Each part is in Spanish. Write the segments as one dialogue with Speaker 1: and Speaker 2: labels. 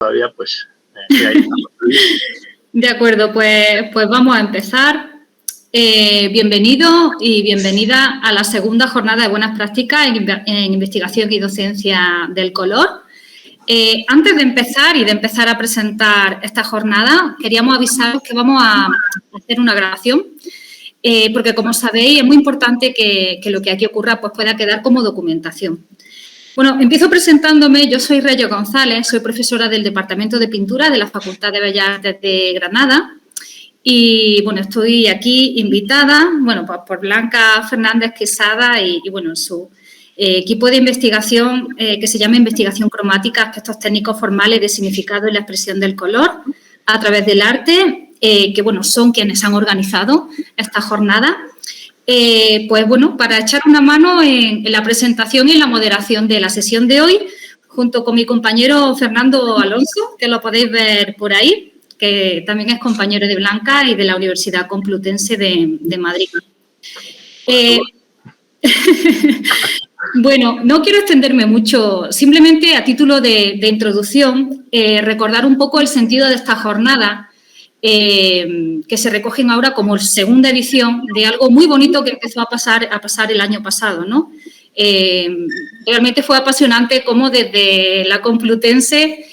Speaker 1: todavía, pues ahí estamos.
Speaker 2: De acuerdo, pues vamos a empezar. Bienvenido y bienvenida a la segunda jornada de buenas prácticas en investigación y docencia del color. Antes de empezar a presentar esta jornada, queríamos avisaros que vamos a hacer una grabación, porque como sabéis es muy importante que lo que aquí ocurra pues pueda quedar como documentación. Bueno, empiezo presentándome. Yo soy Reyes González, soy profesora del Departamento de Pintura de la Facultad de Bellas Artes de Granada y, bueno, estoy aquí invitada, bueno, por Blanca Fernández Quesada y bueno, su equipo de investigación que se llama Investigación Cromática, aspectos técnicos formales de significado y la expresión del color a través del arte, que, bueno, son quienes han organizado esta jornada. Pues bueno, para echar una mano en la presentación y en la moderación de la sesión de hoy, junto con mi compañero Fernando Alonso, que lo podéis ver por ahí, que también es compañero de Blanca y de la Universidad Complutense de Madrid. Bueno, no quiero extenderme mucho, simplemente a título de introducción, recordar un poco el sentido de esta jornada, que se recogen ahora como segunda edición de algo muy bonito que empezó a pasar el año pasado, ¿no? Realmente fue apasionante cómo desde la Complutense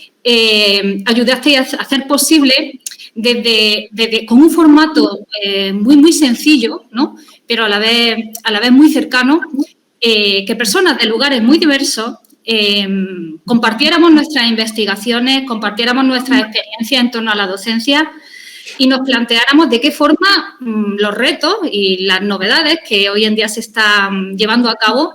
Speaker 2: ayudasteis a hacer posible con un formato muy sencillo, ¿no? Pero a la vez muy cercano, que personas de lugares muy diversos compartiéramos nuestras investigaciones, compartiéramos nuestras experiencias en torno a la docencia y nos planteáramos de qué forma los retos y las novedades que hoy en día se están llevando a cabo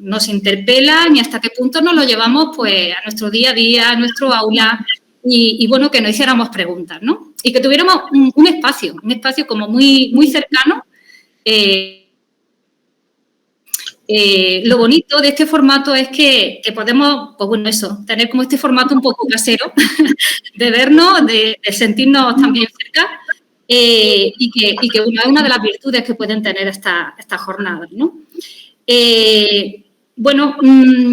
Speaker 2: nos interpelan y hasta qué punto nos lo llevamos pues a nuestro día a día, a nuestro aula y bueno, que nos hiciéramos preguntas, ¿no? Y que tuviéramos un espacio como muy cercano. Lo bonito de este formato es que podemos, pues bueno, tener como este formato un poco casero, de vernos, de sentirnos también cerca y que bueno, es una de las virtudes que pueden tener estas jornadas, ¿no? Bueno,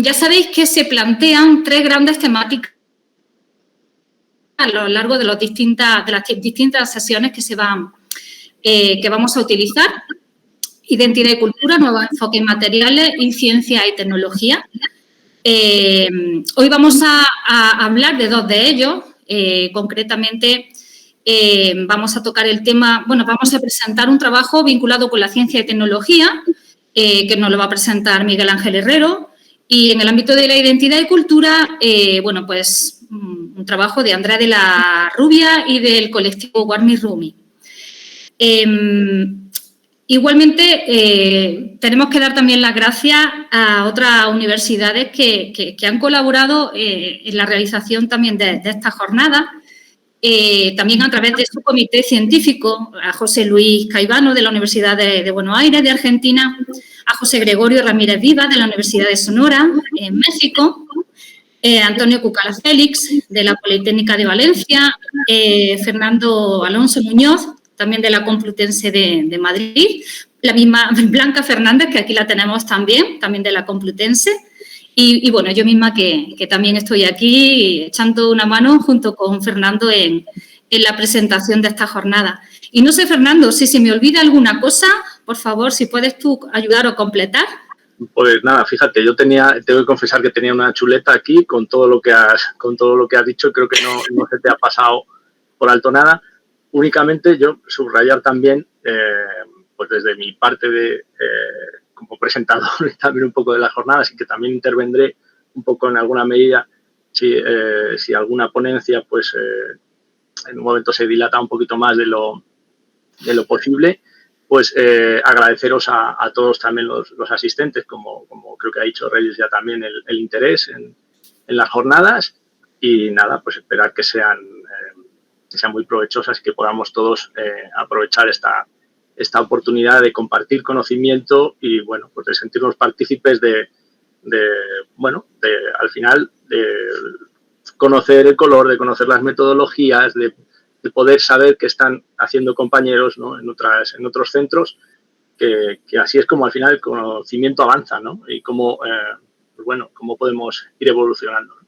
Speaker 2: ya sabéis que se plantean tres grandes temáticas a lo largo de las distintas sesiones que vamos a utilizar. Identidad y cultura, nuevos enfoques materiales y ciencia y tecnología. Hoy vamos a hablar de dos de ellos. Concretamente, vamos a tocar el tema, bueno, vamos a presentar un trabajo vinculado con la ciencia y tecnología, que nos lo va a presentar Miguel Ángel Herrero. Y en el ámbito de la identidad y cultura, bueno, pues un trabajo de Andrea de la Rubia y del colectivo Warmi Rumi. Igualmente, tenemos que dar también las gracias a otras universidades que han colaborado en la realización también de esta jornada, también a través de su comité científico, a José Luis Caivano de la Universidad de Buenos Aires, de Argentina, a José Gregorio Ramírez Vivas de la Universidad de Sonora, en México, Antonio Cucala Félix de la Politécnica de Valencia, Fernando Alonso Muñoz, también de la Complutense de Madrid, la misma Blanca Fernández, que aquí la tenemos también de la Complutense, y bueno, yo misma que también estoy aquí echando una mano junto con Fernando en la presentación de esta jornada. Y no sé, Fernando, si se me olvida alguna cosa, por favor, si puedes tú ayudar o completar.
Speaker 1: Pues nada, fíjate, yo tengo que confesar que tenía una chuleta aquí con todo lo que has dicho, creo que no se te ha pasado por alto nada. Únicamente yo subrayar también, pues desde mi parte como presentador también un poco de la jornada, así que también intervendré un poco en alguna medida si alguna ponencia pues en un momento se dilata un poquito más de lo posible, pues agradeceros a todos también los asistentes, como creo que ha dicho Reyes ya también, el interés en las jornadas y nada, pues esperar que sean muy provechosas y que podamos todos aprovechar esta oportunidad de compartir conocimiento y, bueno, pues de sentirnos partícipes al final, de conocer el color, de conocer las metodologías, de poder saber qué están haciendo compañeros, ¿no? en otros centros, que así es como al final el conocimiento avanza, ¿no? Y cómo podemos ir evolucionando, ¿no?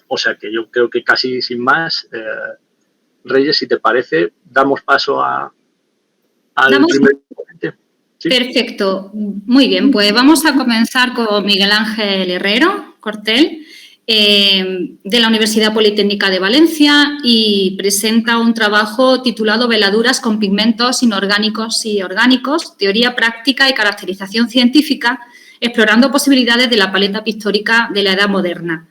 Speaker 1: O sea que yo creo que casi sin más, Reyes, si te parece, damos paso al primer ponente.
Speaker 2: ¿Sí? Perfecto. Muy bien, pues vamos a comenzar con Miguel Ángel Herrero Cortel, de la Universidad Politécnica de Valencia, y presenta un trabajo titulado Veladuras con pigmentos inorgánicos y orgánicos, teoría práctica y caracterización científica, explorando posibilidades de la paleta pictórica de la Edad Moderna.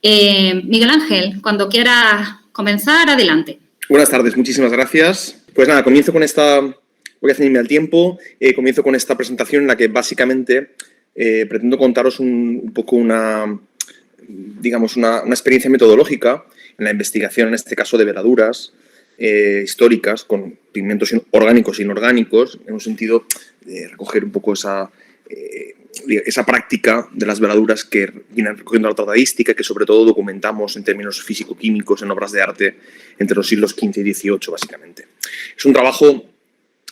Speaker 2: Miguel Ángel, cuando quieras comenzar, adelante.
Speaker 3: Buenas tardes, muchísimas gracias. Pues nada, comienzo con esta, voy a ceñirme al tiempo, comienzo con esta presentación en la que básicamente pretendo contaros un poco una experiencia metodológica en la investigación, en este caso de veladuras históricas con pigmentos orgánicos e inorgánicos, en un sentido de recoger un poco esa práctica de las veladuras que vienen recogiendo la tratadística, que sobre todo documentamos en términos físico-químicos en obras de arte entre los siglos XV y XVIII, básicamente. Es un trabajo,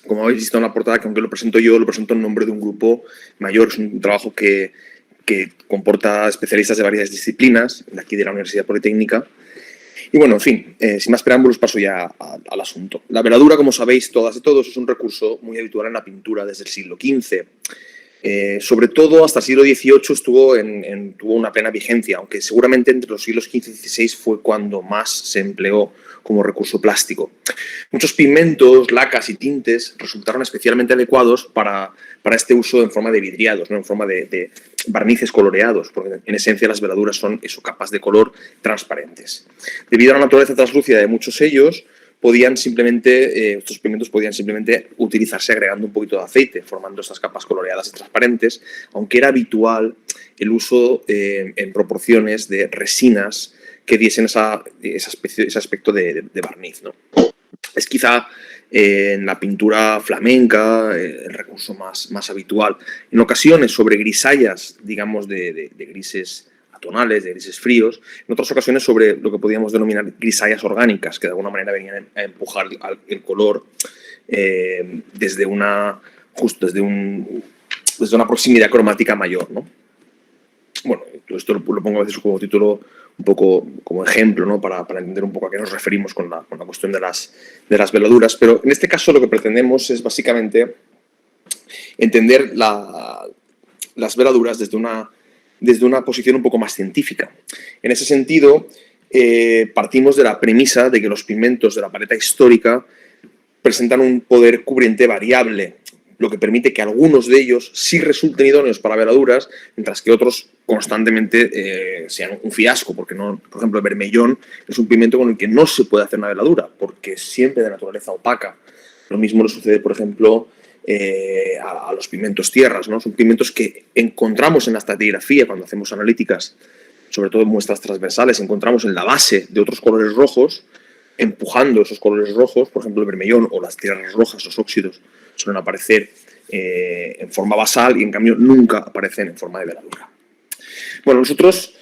Speaker 3: como habéis visto en la portada, que aunque lo presento yo, lo presento en nombre de un grupo mayor. Es un trabajo que comporta especialistas de varias disciplinas, de aquí de la Universidad Politécnica. Y bueno, en fin, sin más preámbulos paso ya al asunto. La veladura, como sabéis todas y todos, es un recurso muy habitual en la pintura desde el siglo XV. Sobre todo hasta el siglo XVIII tuvo una plena vigencia, aunque seguramente entre los siglos XV y XVI fue cuando más se empleó como recurso plástico. Muchos pigmentos, lacas y tintes resultaron especialmente adecuados para este uso en forma de vidriados, ¿no? En forma de barnices coloreados, porque en esencia las veladuras son capas de color transparentes. Debido a la naturaleza translúcida de muchos ellos, estos pigmentos podían simplemente utilizarse agregando un poquito de aceite, formando estas capas coloreadas y transparentes, aunque era habitual el uso en proporciones de resinas que diesen ese aspecto de barniz, ¿no? Es quizá en la pintura flamenca el recurso más habitual. En ocasiones sobre grisallas, digamos, de grises tonales, de grises fríos, en otras ocasiones sobre lo que podríamos denominar grisallas orgánicas, que de alguna manera venían a empujar el color desde una proximidad cromática mayor, ¿no? Bueno, esto lo pongo a veces como título, un poco como ejemplo, ¿no? Para entender un poco a qué nos referimos con la cuestión de las veladuras, pero en este caso lo que pretendemos es básicamente entender las veladuras desde una posición un poco más científica. En ese sentido, partimos de la premisa de que los pigmentos de la paleta histórica presentan un poder cubriente variable, lo que permite que algunos de ellos sí resulten idóneos para veladuras, mientras que otros constantemente sean un fiasco, porque no, por ejemplo, el vermellón es un pigmento con el que no se puede hacer una veladura, porque es siempre de naturaleza opaca. Lo mismo le sucede, por ejemplo, a los pigmentos tierras, ¿no? Son pigmentos que encontramos en la estratigrafía cuando hacemos analíticas, sobre todo en muestras transversales, encontramos en la base de otros colores rojos, empujando esos colores rojos, por ejemplo el vermellón o las tierras rojas, los óxidos, suelen aparecer en forma basal y en cambio nunca aparecen en forma de veladura. Bueno, nosotros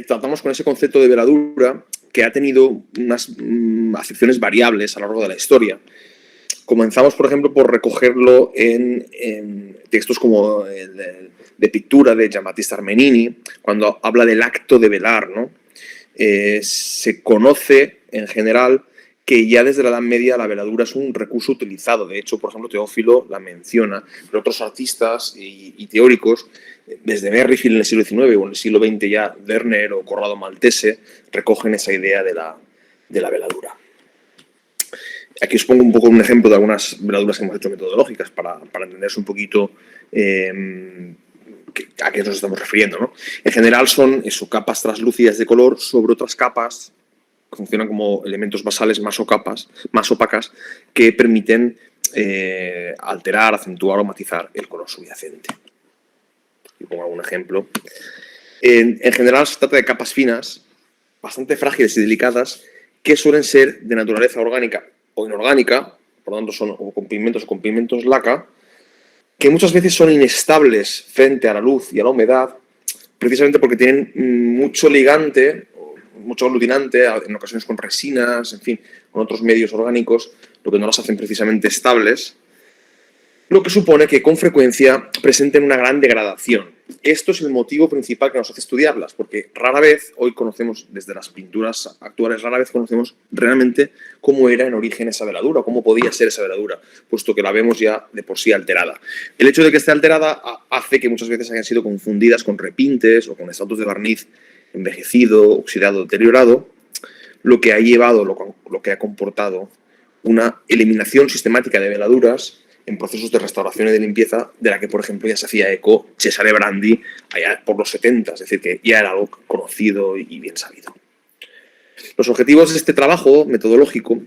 Speaker 3: tratamos con ese concepto de veladura que ha tenido unas acepciones variables a lo largo de la historia. Comenzamos, por ejemplo, por recogerlo en textos como de Pictura de Giambattista Armenini, cuando habla del acto de velar, ¿no? Se conoce en general que ya desde la Edad Media la veladura es un recurso utilizado. De hecho, por ejemplo, Teófilo la menciona, pero otros artistas y teóricos, desde Merrifield en el siglo XIX o en el siglo XX ya Werner o Corrado Maltese, recogen esa idea de la veladura. Aquí os pongo un poco un ejemplo de algunas veladuras que hemos hecho metodológicas para entenderse un poquito a qué nos estamos refiriendo, ¿no? En general son capas translúcidas de color sobre otras capas que funcionan como elementos basales más opacas que permiten alterar, acentuar o matizar el color subyacente. Y pongo algún ejemplo. En general se trata de capas finas, bastante frágiles y delicadas, que suelen ser de naturaleza orgánica o inorgánica, por lo tanto son o con pigmentos laca, que muchas veces son inestables frente a la luz y a la humedad, precisamente porque tienen mucho ligante, mucho aglutinante, en ocasiones con resinas, en fin, con otros medios orgánicos, lo que no las hacen precisamente estables, lo que supone que con frecuencia presenten una gran degradación. esto es el motivo principal que nos hace estudiarlas, porque rara vez, hoy conocemos, desde las pinturas actuales, rara vez conocemos realmente cómo era en origen esa veladura, cómo podía ser esa veladura, puesto que la vemos ya de por sí alterada. El hecho de que esté alterada hace que muchas veces hayan sido confundidas con repintes o con estratos de barniz envejecido, oxidado, deteriorado, lo que ha llevado, lo que ha comportado una eliminación sistemática de veladuras en procesos de restauración y de limpieza, de la que, por ejemplo, ya se hacía eco Cesare Brandi allá por los 70, es decir, que ya era algo conocido y bien sabido. Los objetivos de este trabajo metodológico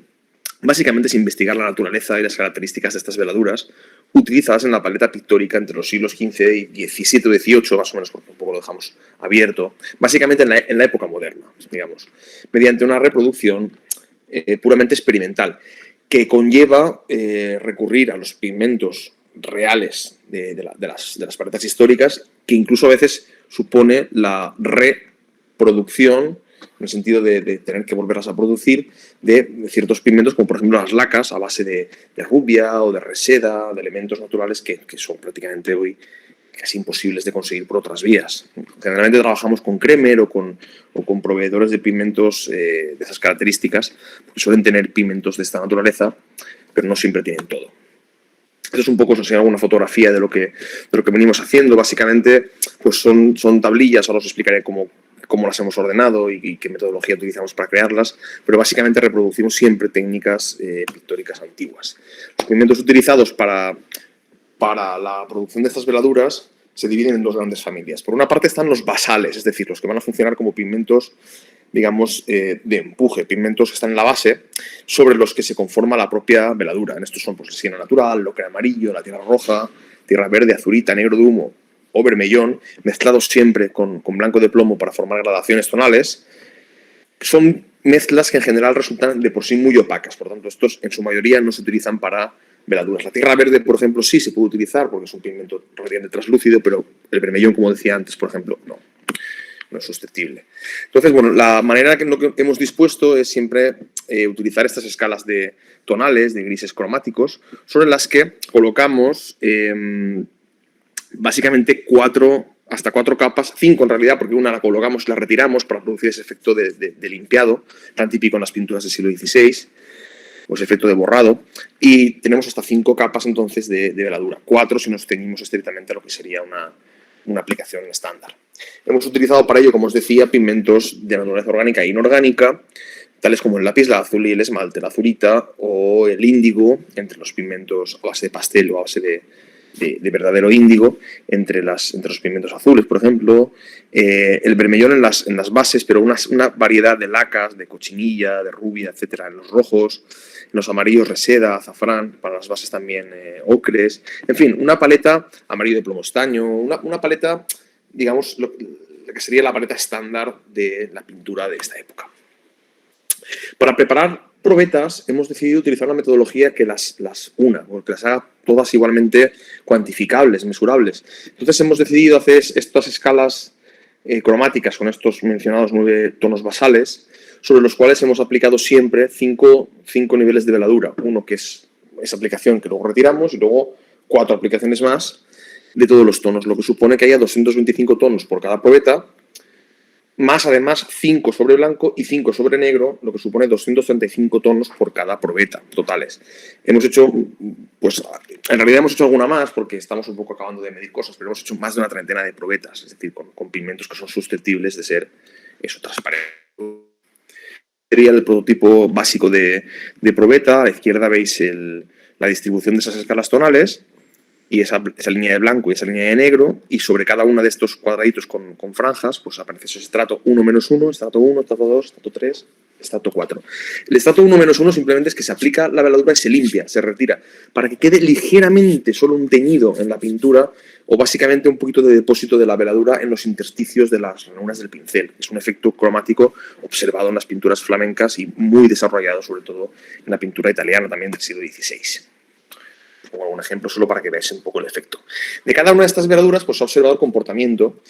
Speaker 3: básicamente es investigar la naturaleza y las características de estas veladuras utilizadas en la paleta pictórica entre los siglos XV y XVII o XVIII, más o menos, porque un poco lo dejamos abierto, básicamente en la época moderna, digamos, mediante una reproducción puramente experimental, que conlleva recurrir a los pigmentos reales de las paletas históricas, que incluso a veces supone la reproducción, en el sentido de tener que volverlas a producir, de ciertos pigmentos, como por ejemplo las lacas a base de rubia o de reseda, de elementos naturales que son prácticamente hoy casi imposibles de conseguir por otras vías. Generalmente trabajamos con Kremer o con proveedores de pigmentos de esas características, porque suelen tener pigmentos de esta naturaleza, pero no siempre tienen todo. Esto es un poco, si alguna fotografía de lo que venimos haciendo. Básicamente, pues son tablillas, ahora os explicaré cómo las hemos ordenado y qué metodología utilizamos para crearlas, pero básicamente reproducimos siempre técnicas pictóricas antiguas. Los pigmentos utilizados para la producción de estas veladuras se dividen en dos grandes familias. Por una parte están los basales, es decir, los que van a funcionar como pigmentos, digamos, de empuje, pigmentos que están en la base, sobre los que se conforma la propia veladura. En estos son pues, la siena natural, el ocre amarillo, la tierra roja, tierra verde, azurita, negro de humo o vermellón, mezclados siempre con blanco de plomo para formar gradaciones tonales. Son mezclas que en general resultan de por sí muy opacas, por tanto, estos en su mayoría no se utilizan para veladuras. La tierra verde, por ejemplo, sí se puede utilizar porque es un pigmento relativamente translúcido, pero el vermellón, como decía antes, por ejemplo, no es susceptible. Entonces, bueno, la manera que hemos dispuesto es siempre utilizar estas escalas de tonales, de grises cromáticos, sobre las que colocamos básicamente hasta cuatro capas, 5 en realidad, porque una la colocamos y la retiramos para producir ese efecto de limpiado, tan típico en las pinturas del siglo XVI, o ese efecto de borrado, y tenemos hasta 5 capas entonces de veladura, 4 si nos ceñimos estrictamente a lo que sería una aplicación estándar. Hemos utilizado para ello, como os decía, pigmentos de naturaleza orgánica e inorgánica, tales como el lapislázuli, el esmalte, la azurita o el índigo, entre los pigmentos a base de pastel o a base de verdadero índigo, entre los pigmentos azules, por ejemplo, el vermellón en las bases, pero una variedad de lacas, de cochinilla, de rubia, etcétera, en los rojos, en los amarillos reseda, azafrán, para las bases también ocres, en fin, una paleta amarillo de plomo estaño, una paleta, digamos, lo que sería la paleta estándar de la pintura de esta época. Para preparar probetas hemos decidido utilizar una metodología que las una, o que las haga todas igualmente cuantificables, mesurables. Entonces hemos decidido hacer estas escalas cromáticas con estos mencionados 9 tonos basales, sobre los cuales hemos aplicado siempre 5 niveles de veladura. Uno que es esa aplicación que luego retiramos y luego 4 aplicaciones más de todos los tonos, lo que supone que haya 225 tonos por cada probeta, más además 5 sobre blanco y 5 sobre negro, lo que supone 235 tonos por cada probeta totales. Hemos hecho, pues en realidad hemos hecho alguna más porque estamos un poco acabando de medir cosas, pero hemos hecho más de una treintena de probetas, es decir, con pigmentos que son susceptibles de ser transparentes. Sería el prototipo básico de probeta. A la izquierda veis la distribución de esas escalas tonales y esa línea de blanco y esa línea de negro, y sobre cada uno de estos cuadraditos con franjas pues aparece ese estrato 1-1, estrato 1, estrato 2, estrato 3, estrato 4. El estrato 1-1 simplemente es que se aplica la veladura y se limpia, se retira, para que quede ligeramente solo un teñido en la pintura o básicamente un poquito de depósito de la veladura en los intersticios de las ranuras del pincel. Es un efecto cromático observado en las pinturas flamencas y muy desarrollado sobre todo en la pintura italiana también del siglo XVI. pongo algún ejemplo solo para que veáis un poco el efecto. De cada una de estas veladuras pues, se ha observado el comportamiento,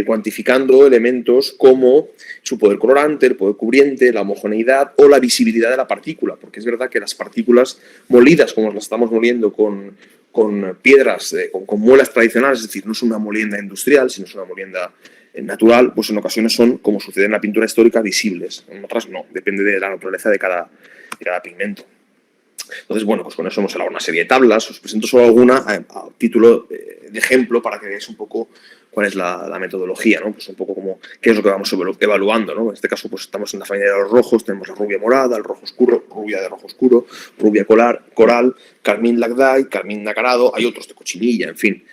Speaker 3: cuantificando elementos como su poder colorante, el poder cubriente, la homogeneidad o la visibilidad de la partícula, porque es verdad que las partículas molidas, como las estamos moliendo con piedras, con muelas tradicionales, es decir, no es una molienda industrial, sino es una molienda natural, pues en ocasiones son, como sucede en la pintura histórica, visibles. En otras no, depende de la naturaleza de cada pigmento. Entonces, bueno, pues con eso hemos elaborado una serie de tablas. Os presento solo alguna a título de ejemplo para que veáis un poco cuál es la metodología, ¿no? Pues un poco como qué es lo que vamos evaluando, ¿no? En este caso, pues estamos en la familia de los rojos, tenemos la rubia morada, el rojo oscuro, rubia de rojo oscuro, rubia coral, carmín lacdai, carmín nacarado, hay otros de cochinilla, en fin.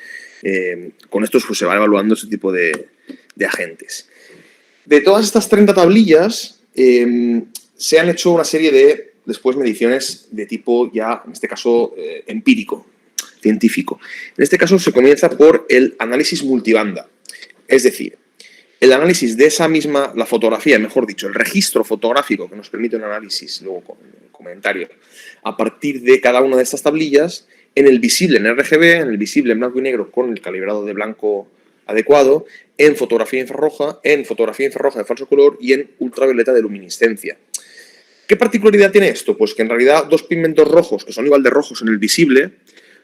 Speaker 3: Con estos pues, se va evaluando ese tipo de agentes. De todas estas 30 tablillas, se han hecho una serie de después mediciones de tipo ya, en este caso, empírico, científico. En este caso se comienza por el análisis multibanda, es decir, el análisis de esa misma, la fotografía, mejor dicho, el registro fotográfico que nos permite un análisis, luego con el comentario, a partir de cada una de estas tablillas, en el visible en RGB, en el visible en blanco y negro con el calibrado de blanco adecuado, en fotografía infrarroja de falso color y en ultravioleta de luminiscencia. ¿Qué particularidad tiene esto? Pues que en realidad dos pigmentos rojos, que son igual de rojos en el visible,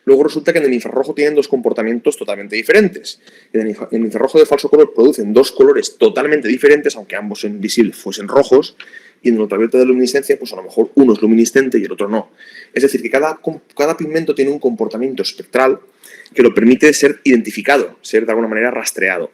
Speaker 3: luego resulta que en el infrarrojo tienen dos comportamientos totalmente diferentes. En el infrarrojo de falso color producen dos colores totalmente diferentes, aunque ambos en visible fuesen rojos, y en el ultravioleta de luminiscencia, pues a lo mejor uno es luminiscente y el otro no. Es decir, que cada pigmento tiene un comportamiento espectral que lo permite ser identificado, ser de alguna manera rastreado.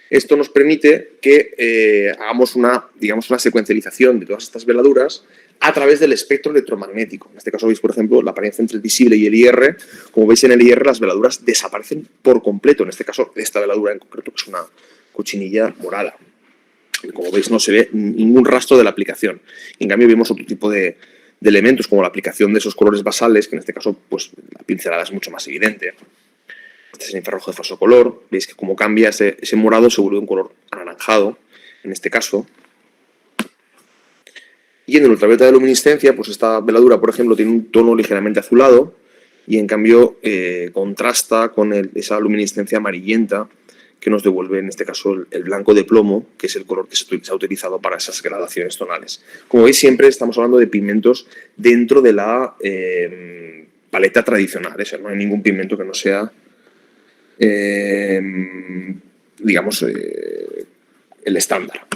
Speaker 3: Esto nos permite que hagamos una secuencialización de todas estas veladuras a través del espectro electromagnético. En este caso veis, por ejemplo, la apariencia entre el visible y el IR. Como veis en el IR, las veladuras desaparecen por completo. En este caso, esta veladura en concreto, que es una cochinilla morada. Como veis, no se ve ningún rastro de la aplicación. En cambio, vemos otro tipo de elementos, como la aplicación de esos colores basales, que en este caso, pues, la pincelada es mucho más evidente. Este es el infrarrojo de falso color. Veis que como cambia ese morado se vuelve un color anaranjado, en este caso. Y en el ultravioleta de luminiscencia, pues esta veladura, por ejemplo, tiene un tono ligeramente azulado y en cambio contrasta con esa luminiscencia amarillenta que nos devuelve, en este caso, el blanco de plomo, que es el color que se ha utilizado para esas gradaciones tonales. Como veis, siempre estamos hablando de pigmentos dentro de la paleta tradicional. No hay ningún pigmento que no sea digamos, el estándar.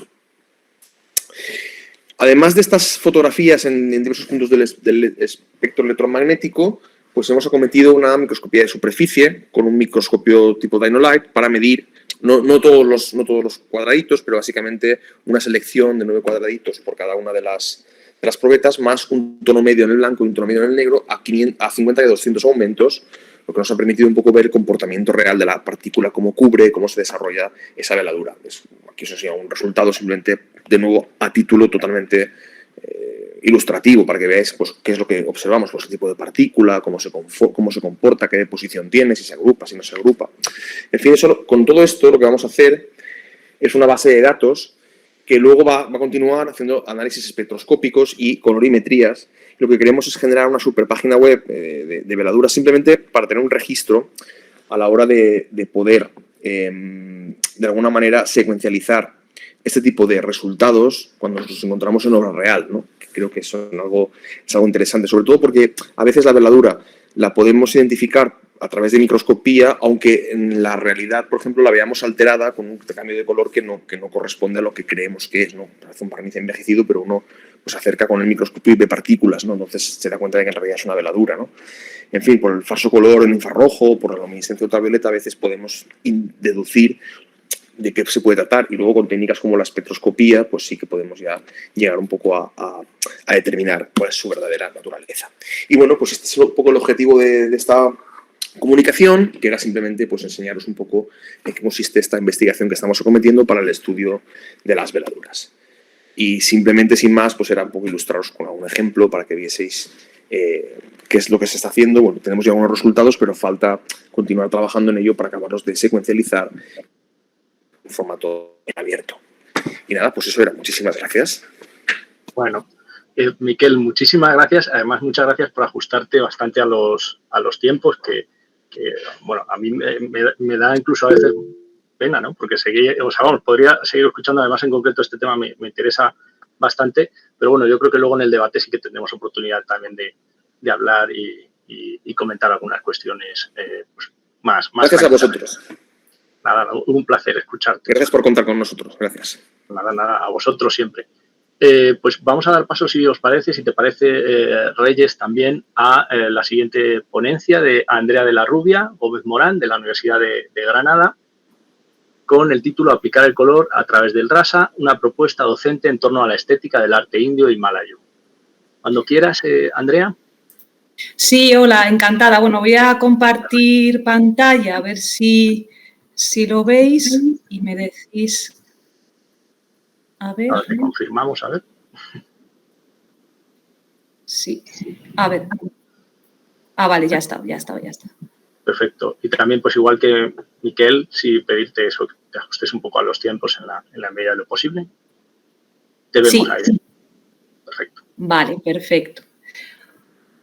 Speaker 3: Además de estas fotografías en diversos puntos del espectro electromagnético, pues hemos acometido una microscopía de superficie con un microscopio tipo Dynolight para medir, no todos los cuadraditos, pero básicamente una selección de 9 cuadraditos por cada una de las probetas, más un tono medio en el blanco y un tono medio en el negro a 50 y 200 aumentos, lo que nos ha permitido un poco ver el comportamiento real de la partícula, cómo cubre, cómo se desarrolla esa veladura. Aquí eso sería un resultado simplemente, de nuevo, a título totalmente ilustrativo, para que veáis pues, qué es lo que observamos, pues, el tipo de partícula, cómo se comporta, qué posición tiene, si se agrupa, si no se agrupa. En fin, con todo esto lo que vamos a hacer es una base de datos que luego va a continuar haciendo análisis espectroscópicos y colorimetrías. Lo que queremos es generar una super página web de veladuras, simplemente para tener un registro a la hora de poder, de alguna manera, secuencializar este tipo de resultados cuando nos encontramos en obra real, ¿no? Creo que eso es algo interesante, sobre todo porque a veces la veladura la podemos identificar a través de microscopía, aunque en la realidad, por ejemplo, la veamos alterada con un cambio de color que no corresponde a lo que creemos que es, ¿no? Parece un barniz envejecido, pero uno pues, se acerca con el microscopio y ve partículas, ¿no? Entonces se da cuenta de que en realidad es una veladura, ¿no? En fin, por el falso color en infrarrojo, por la luminiscencia ultravioleta, a veces podemos deducir de qué se puede tratar, y luego con técnicas como la espectroscopía, pues sí que podemos ya llegar un poco a determinar cuál es su verdadera naturaleza. Y bueno, pues este es un poco el objetivo de esta comunicación, que era simplemente pues, enseñaros un poco en qué consiste esta investigación que estamos acometiendo para el estudio de las veladuras. Y simplemente, sin más, pues era un poco ilustraros con algún ejemplo para que vieseis qué es lo que se está haciendo. Bueno, tenemos ya algunos resultados, pero falta continuar trabajando en ello para acabarlos de secuencializar en formato abierto. Y nada, pues eso era. Muchísimas gracias.
Speaker 1: Bueno, Miquel, muchísimas gracias. Además, muchas gracias por ajustarte bastante a los tiempos que bueno, a mí me da incluso a veces pena, ¿no? Porque podría seguir escuchando. Además, en concreto, este tema me interesa bastante. Pero bueno, yo creo que luego en el debate sí que tendremos oportunidad también de hablar y comentar algunas cuestiones pues, más.
Speaker 3: Gracias a vosotros.
Speaker 1: Nada, un placer escucharte.
Speaker 3: Gracias por contar con nosotros. Gracias.
Speaker 1: Nada, a vosotros siempre. Pues vamos a dar paso, si os parece, si te parece, Reyes, también a la siguiente ponencia de Andrea de la Rubia Gómez Morán, de la Universidad de Granada, con el título Aplicar el color a través del rasa, una propuesta docente en torno a la estética del arte indio y malayo. Cuando quieras, Andrea.
Speaker 4: Sí, hola, encantada. Bueno, voy a compartir pantalla, a ver si lo veis y me decís... A ver.
Speaker 1: Ahora te confirmamos, a ver.
Speaker 4: Sí, a ver. Ah, vale, ya está.
Speaker 1: Perfecto. Y también, pues igual que Miquel, si pedirte eso, que te ajustes un poco a los tiempos en la medida de lo posible. Te vemos ahí. Sí. Perfecto.
Speaker 4: Vale, perfecto.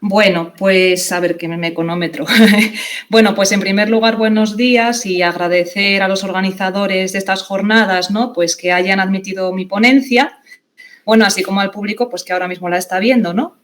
Speaker 4: Bueno, pues a ver que me cronómetro. Bueno, pues en primer lugar, buenos días y agradecer a los organizadores de estas jornadas, ¿no? Pues que hayan admitido mi ponencia, bueno, así como al público, pues que ahora mismo la está viendo, ¿no?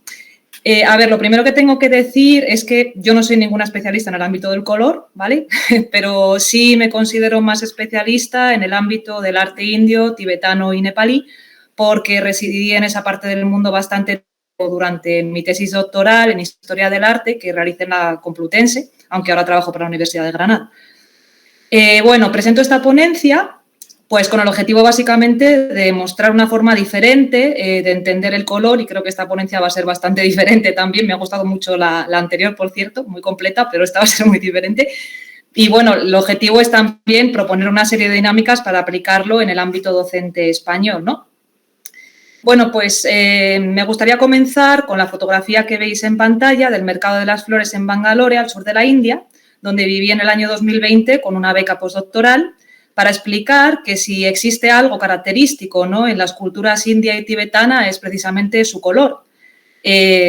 Speaker 4: A ver, lo primero que tengo que decir es que yo no soy ninguna especialista en el ámbito del color, ¿vale? Pero sí me considero más especialista en el ámbito del arte indio, tibetano y nepalí, porque residí en esa parte del mundo bastante durante mi tesis doctoral en Historia del Arte que realicé en la Complutense, aunque ahora trabajo para la Universidad de Granada. Bueno, presento esta ponencia pues con el objetivo básicamente de mostrar una forma diferente de entender el color y creo que esta ponencia va a ser bastante diferente también. Me ha gustado mucho la anterior, por cierto, muy completa, pero esta va a ser muy diferente. Y bueno, el objetivo es también proponer una serie de dinámicas para aplicarlo en el ámbito docente español, ¿no? Bueno, pues me gustaría comenzar con la fotografía que veis en pantalla del mercado de las flores en Bangalore, al sur de la India, donde viví en el año 2020 con una beca postdoctoral, para explicar que si existe algo característico, ¿no?, en las culturas india y tibetana es precisamente su color.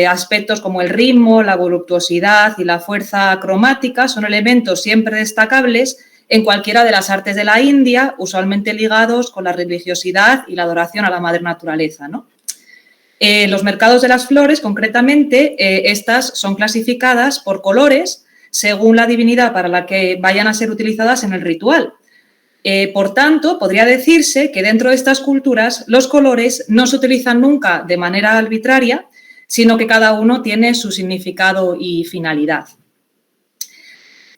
Speaker 4: Aspectos como el ritmo, la voluptuosidad y la fuerza cromática son elementos siempre destacables en cualquiera de las artes de la India, usualmente ligados con la religiosidad y la adoración a la madre naturaleza, ¿no? Los mercados de las flores, concretamente, estas son clasificadas por colores según la divinidad para la que vayan a ser utilizadas en el ritual. Por tanto, podría decirse que dentro de estas culturas los colores no se utilizan nunca de manera arbitraria, sino que cada uno tiene su significado y finalidad.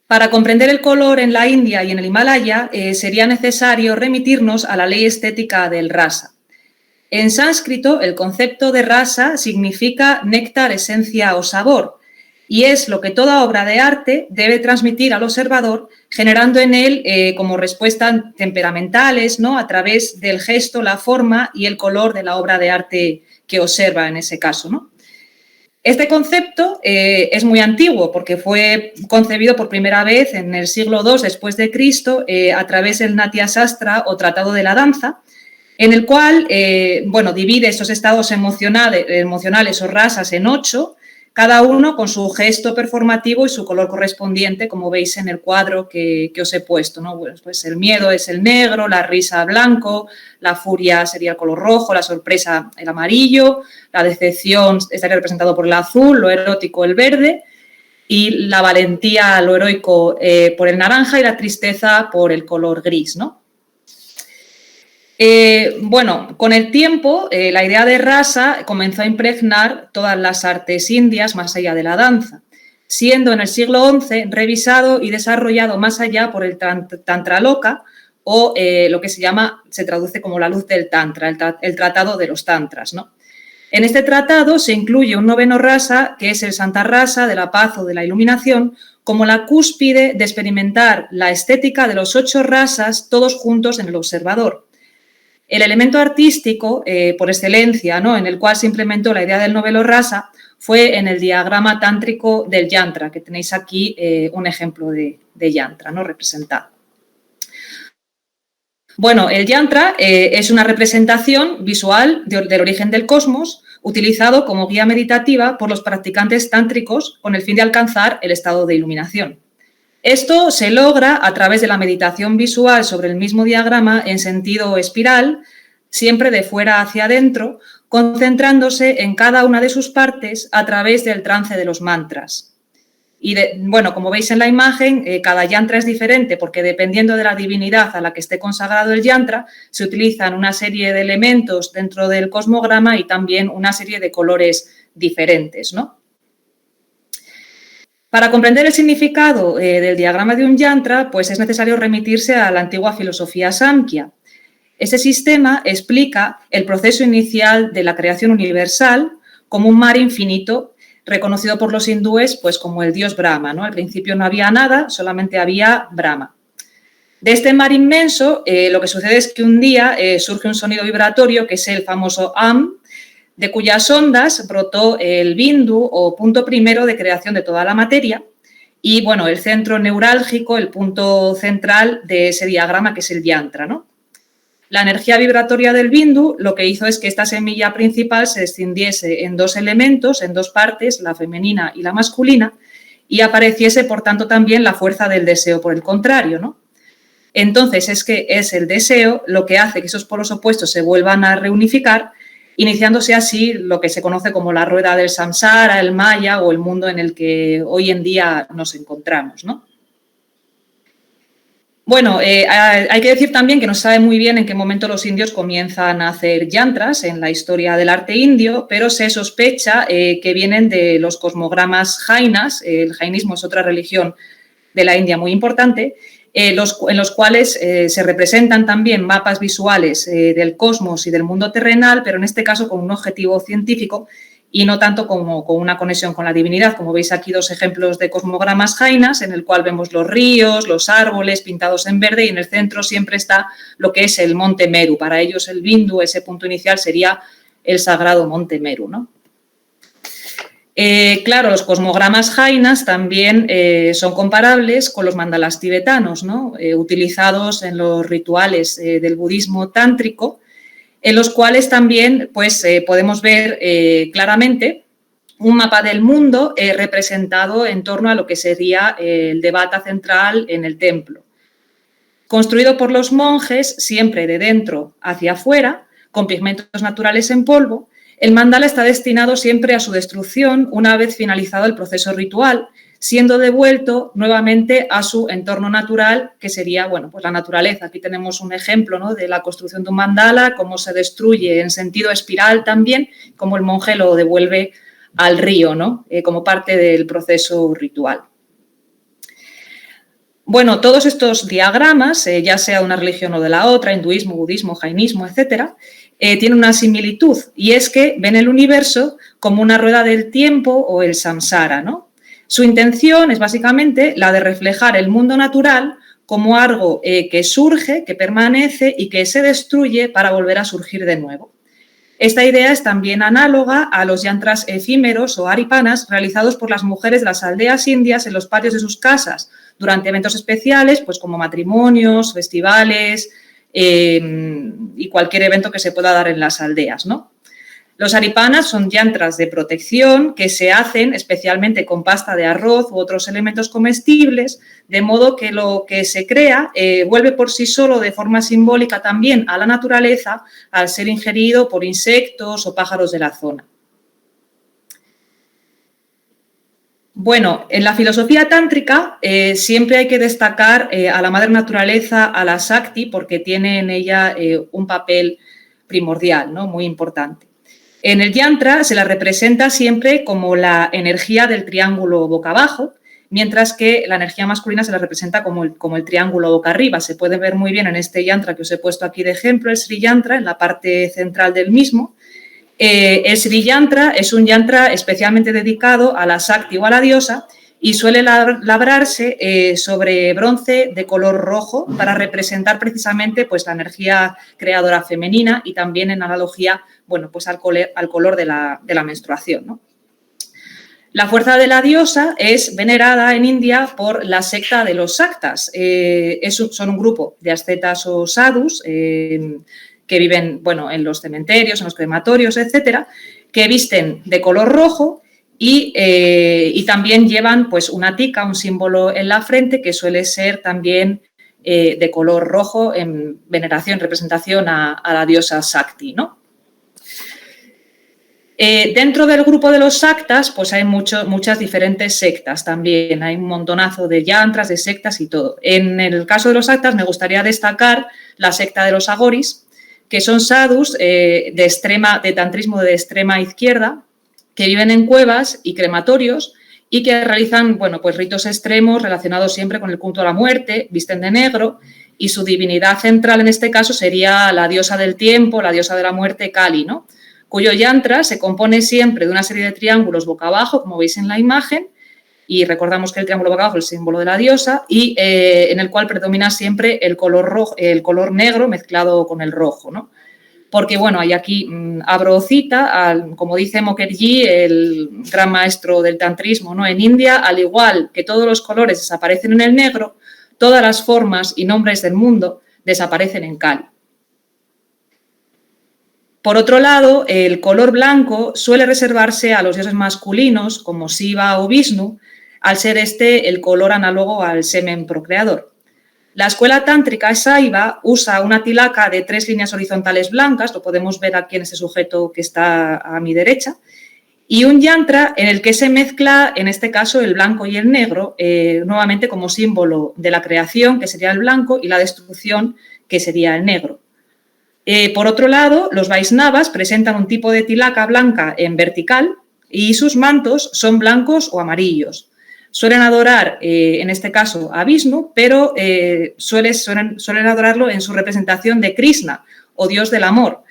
Speaker 4: Para comprender el color en la India y en el Himalaya sería necesario remitirnos a la ley estética del rasa. En sánscrito, el concepto de rasa significa néctar, esencia o sabor, y es lo que toda obra de arte debe transmitir al observador, generando en él como respuestas temperamentales, ¿no?, a través del gesto, la forma y el color de la obra de arte que observa en ese caso, ¿no? Este concepto es muy antiguo porque fue concebido por primera vez en el siglo II después de Cristo a través del Natya Sastra o Tratado de la Danza, en el cual divide esos estados emocionales o rasas en 8, cada uno con su gesto performativo y su color correspondiente, como veis en el cuadro que os he puesto, ¿no? Pues el miedo es el negro, la risa blanco, la furia sería el color rojo, la sorpresa el amarillo, la decepción estaría representado por el azul, lo erótico el verde y la valentía, lo heroico por el naranja y la tristeza por el color gris, ¿no? Con el tiempo, la idea de rasa comenzó a impregnar todas las artes indias más allá de la danza, siendo en el siglo XI revisado y desarrollado más allá por el Tantra Loka o lo que se traduce como la luz del Tantra, el tratado de los Tantras, ¿no? En este tratado se incluye un noveno rasa, que es el Santa Rasa de la paz o de la iluminación, como la cúspide de experimentar la estética de los 8 rasas todos juntos en el observador. El elemento artístico, por excelencia, ¿no?, en el cual se implementó la idea del noveno rasa, fue en el diagrama tántrico del yantra, que tenéis aquí un ejemplo de yantra, ¿no?, representado. Bueno, el yantra es una representación visual del origen del cosmos, utilizado como guía meditativa por los practicantes tántricos con el fin de alcanzar el estado de iluminación. Esto se logra a través de la meditación visual sobre el mismo diagrama en sentido espiral, siempre de fuera hacia adentro, concentrándose en cada una de sus partes a través del trance de los mantras. Y, bueno, como veis en la imagen, cada yantra es diferente porque dependiendo de la divinidad a la que esté consagrado el yantra, se utilizan una serie de elementos dentro del cosmograma y también una serie de colores diferentes, ¿no? Para comprender el significado del diagrama de un yantra, pues es necesario remitirse a la antigua filosofía Samkhya. Este sistema explica el proceso inicial de la creación universal como un mar infinito, reconocido por los hindúes pues, como el dios Brahma, ¿no? Al principio no había nada, solamente había Brahma. De este mar inmenso, lo que sucede es que un día surge un sonido vibratorio, que es el famoso Am, de cuyas ondas brotó el bindu o punto primero de creación de toda la materia y, bueno, el centro neurálgico, el punto central de ese diagrama que es el yantra, ¿no? La energía vibratoria del bindu lo que hizo es que esta semilla principal se escindiese en dos elementos, en dos partes, la femenina y la masculina, y apareciese, por tanto, también la fuerza del deseo por el contrario, ¿no? Entonces, es que es el deseo lo que hace que esos polos opuestos se vuelvan a reunificar, iniciándose así lo que se conoce como la rueda del samsara, el maya o el mundo en el que hoy en día nos encontramos, ¿no? Bueno, hay que decir también que no se sabe muy bien en qué momento los indios comienzan a hacer yantras en la historia del arte indio, pero se sospecha que vienen de los cosmogramas jainas. El jainismo es otra religión de la India muy importante, en los cuales se representan también mapas visuales del cosmos y del mundo terrenal, pero en este caso con un objetivo científico y no tanto como con una conexión con la divinidad. Como veis aquí, dos ejemplos de cosmogramas jainas, en el cual vemos los ríos, los árboles pintados en verde y en el centro siempre está lo que es el monte Meru. Para ellos el bindu, ese punto inicial, sería el sagrado monte Meru, ¿no? Claro, los cosmogramas jainas también son comparables con los mandalas tibetanos, ¿no? Utilizados en los rituales del budismo tántrico, en los cuales también pues, podemos ver claramente un mapa del mundo representado en torno a lo que sería el devata central en el templo. Construido por los monjes, siempre de dentro hacia afuera, con pigmentos naturales en polvo, el mandala está destinado siempre a su destrucción una vez finalizado el proceso ritual, siendo devuelto nuevamente a su entorno natural, que sería, bueno, pues la naturaleza. Aquí tenemos un ejemplo, ¿no?, de la construcción de un mandala, cómo se destruye en sentido espiral también, cómo el monje lo devuelve al río, ¿no?, como parte del proceso ritual. Bueno, todos estos diagramas, ya sea de una religión o de la otra, hinduismo, budismo, jainismo, etcétera, tienen una similitud, y es que ven el universo como una rueda del tiempo o el samsara, ¿no? Su intención es básicamente la de reflejar el mundo natural como algo que surge, que permanece y que se destruye para volver a surgir de nuevo. Esta idea es también análoga a los yantras efímeros o aripanas realizados por las mujeres de las aldeas indias en los patios de sus casas durante eventos especiales, pues como matrimonios, festivales y cualquier evento que se pueda dar en las aldeas, ¿no? Los aripanas son yantras de protección que se hacen especialmente con pasta de arroz u otros elementos comestibles, de modo que lo que se crea vuelve por sí solo de forma simbólica también a la naturaleza al ser ingerido por insectos o pájaros de la zona. Bueno, en la filosofía tántrica siempre hay que destacar a la madre naturaleza, a la Shakti, porque tiene en ella un papel primordial, ¿no?, muy importante. En el yantra se la representa siempre como la energía del triángulo boca abajo, mientras que la energía masculina se la representa como el triángulo boca arriba. Se puede ver muy bien en este yantra que os he puesto aquí de ejemplo, el Sri Yantra, en la parte central del mismo. El Sri Yantra es un yantra especialmente dedicado a la Shakti o a la diosa y suele labrarse sobre bronce de color rojo para representar precisamente pues, la energía creadora femenina y también en analogía, bueno, pues al color de la menstruación, ¿no? La fuerza de la diosa es venerada en India por la secta de los Shaktas. Son un grupo de ascetas o sadhus que viven, bueno, en los cementerios, en los crematorios, etcétera, que visten de color rojo y también llevan pues una tica, un símbolo en la frente que suele ser también de color rojo en veneración, representación a la diosa Shakti, ¿no? Dentro del grupo de los Shaktas, pues hay muchas diferentes sectas también, hay un montonazo de yantras, de sectas y todo. En el caso de los Shaktas me gustaría destacar la secta de los Agoris, que son sadhus de tantrismo de extrema izquierda, que viven en cuevas y crematorios y que realizan, bueno, pues ritos extremos relacionados siempre con el culto a la muerte, visten de negro y su divinidad central en este caso sería la diosa del tiempo, la diosa de la muerte, Kali, ¿no? Cuyo yantra se compone siempre de una serie de triángulos boca abajo, como veis en la imagen, y recordamos que el triángulo boca abajo es el símbolo de la diosa, y en el cual predomina siempre el color negro mezclado con el rojo, ¿no? Porque, bueno, hay aquí, abro cita, como dice Mukherjee, el gran maestro del tantrismo, ¿no? En India, al igual que todos los colores desaparecen en el negro, todas las formas y nombres del mundo desaparecen en Kali. Por otro lado, el color blanco suele reservarse a los dioses masculinos, como Shiva o Vishnu, al ser este el color análogo al semen procreador. La escuela tántrica Shaiva usa una tilaka de 3 líneas horizontales blancas, lo podemos ver aquí en este sujeto que está a mi derecha, y un yantra en el que se mezcla, en este caso, el blanco y el negro, nuevamente como símbolo de la creación, que sería el blanco, y la destrucción, que sería el negro. Por otro lado, los Vaisnavas presentan un tipo de tilaka blanca en vertical y sus mantos son blancos o amarillos. Suelen adorar, en este caso, a Vishnu, pero suelen adorarlo en su representación de Krishna, o dios del amor,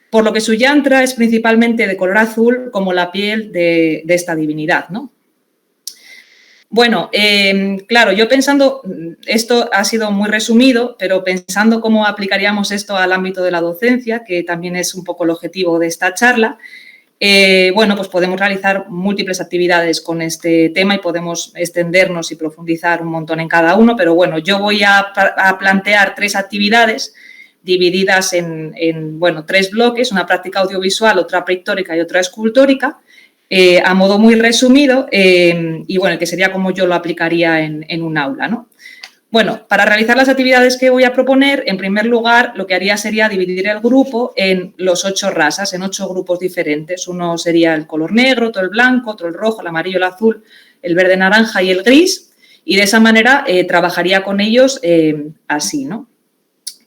Speaker 4: por lo que su yantra es principalmente de color azul, como la piel de esta divinidad, ¿no? Bueno, claro, yo pensando, esto ha sido muy resumido, pero pensando cómo aplicaríamos esto al ámbito de la docencia, que también es un poco el objetivo de esta charla, bueno, pues podemos realizar múltiples actividades con este tema y podemos extendernos y profundizar un montón en cada uno, pero bueno, yo voy a plantear 3 actividades divididas en 3 bloques, una práctica audiovisual, otra pictórica y otra escultórica, a modo muy resumido y bueno, que sería como yo lo aplicaría en un aula, ¿no? Bueno, para realizar las actividades que voy a proponer, en primer lugar, lo que haría sería dividir el grupo en los 8 razas, en 8 grupos diferentes. Uno sería el color negro, otro el blanco, otro el rojo, el amarillo, el azul, el verde naranja y el gris, y de esa manera trabajaría con ellos así, ¿no?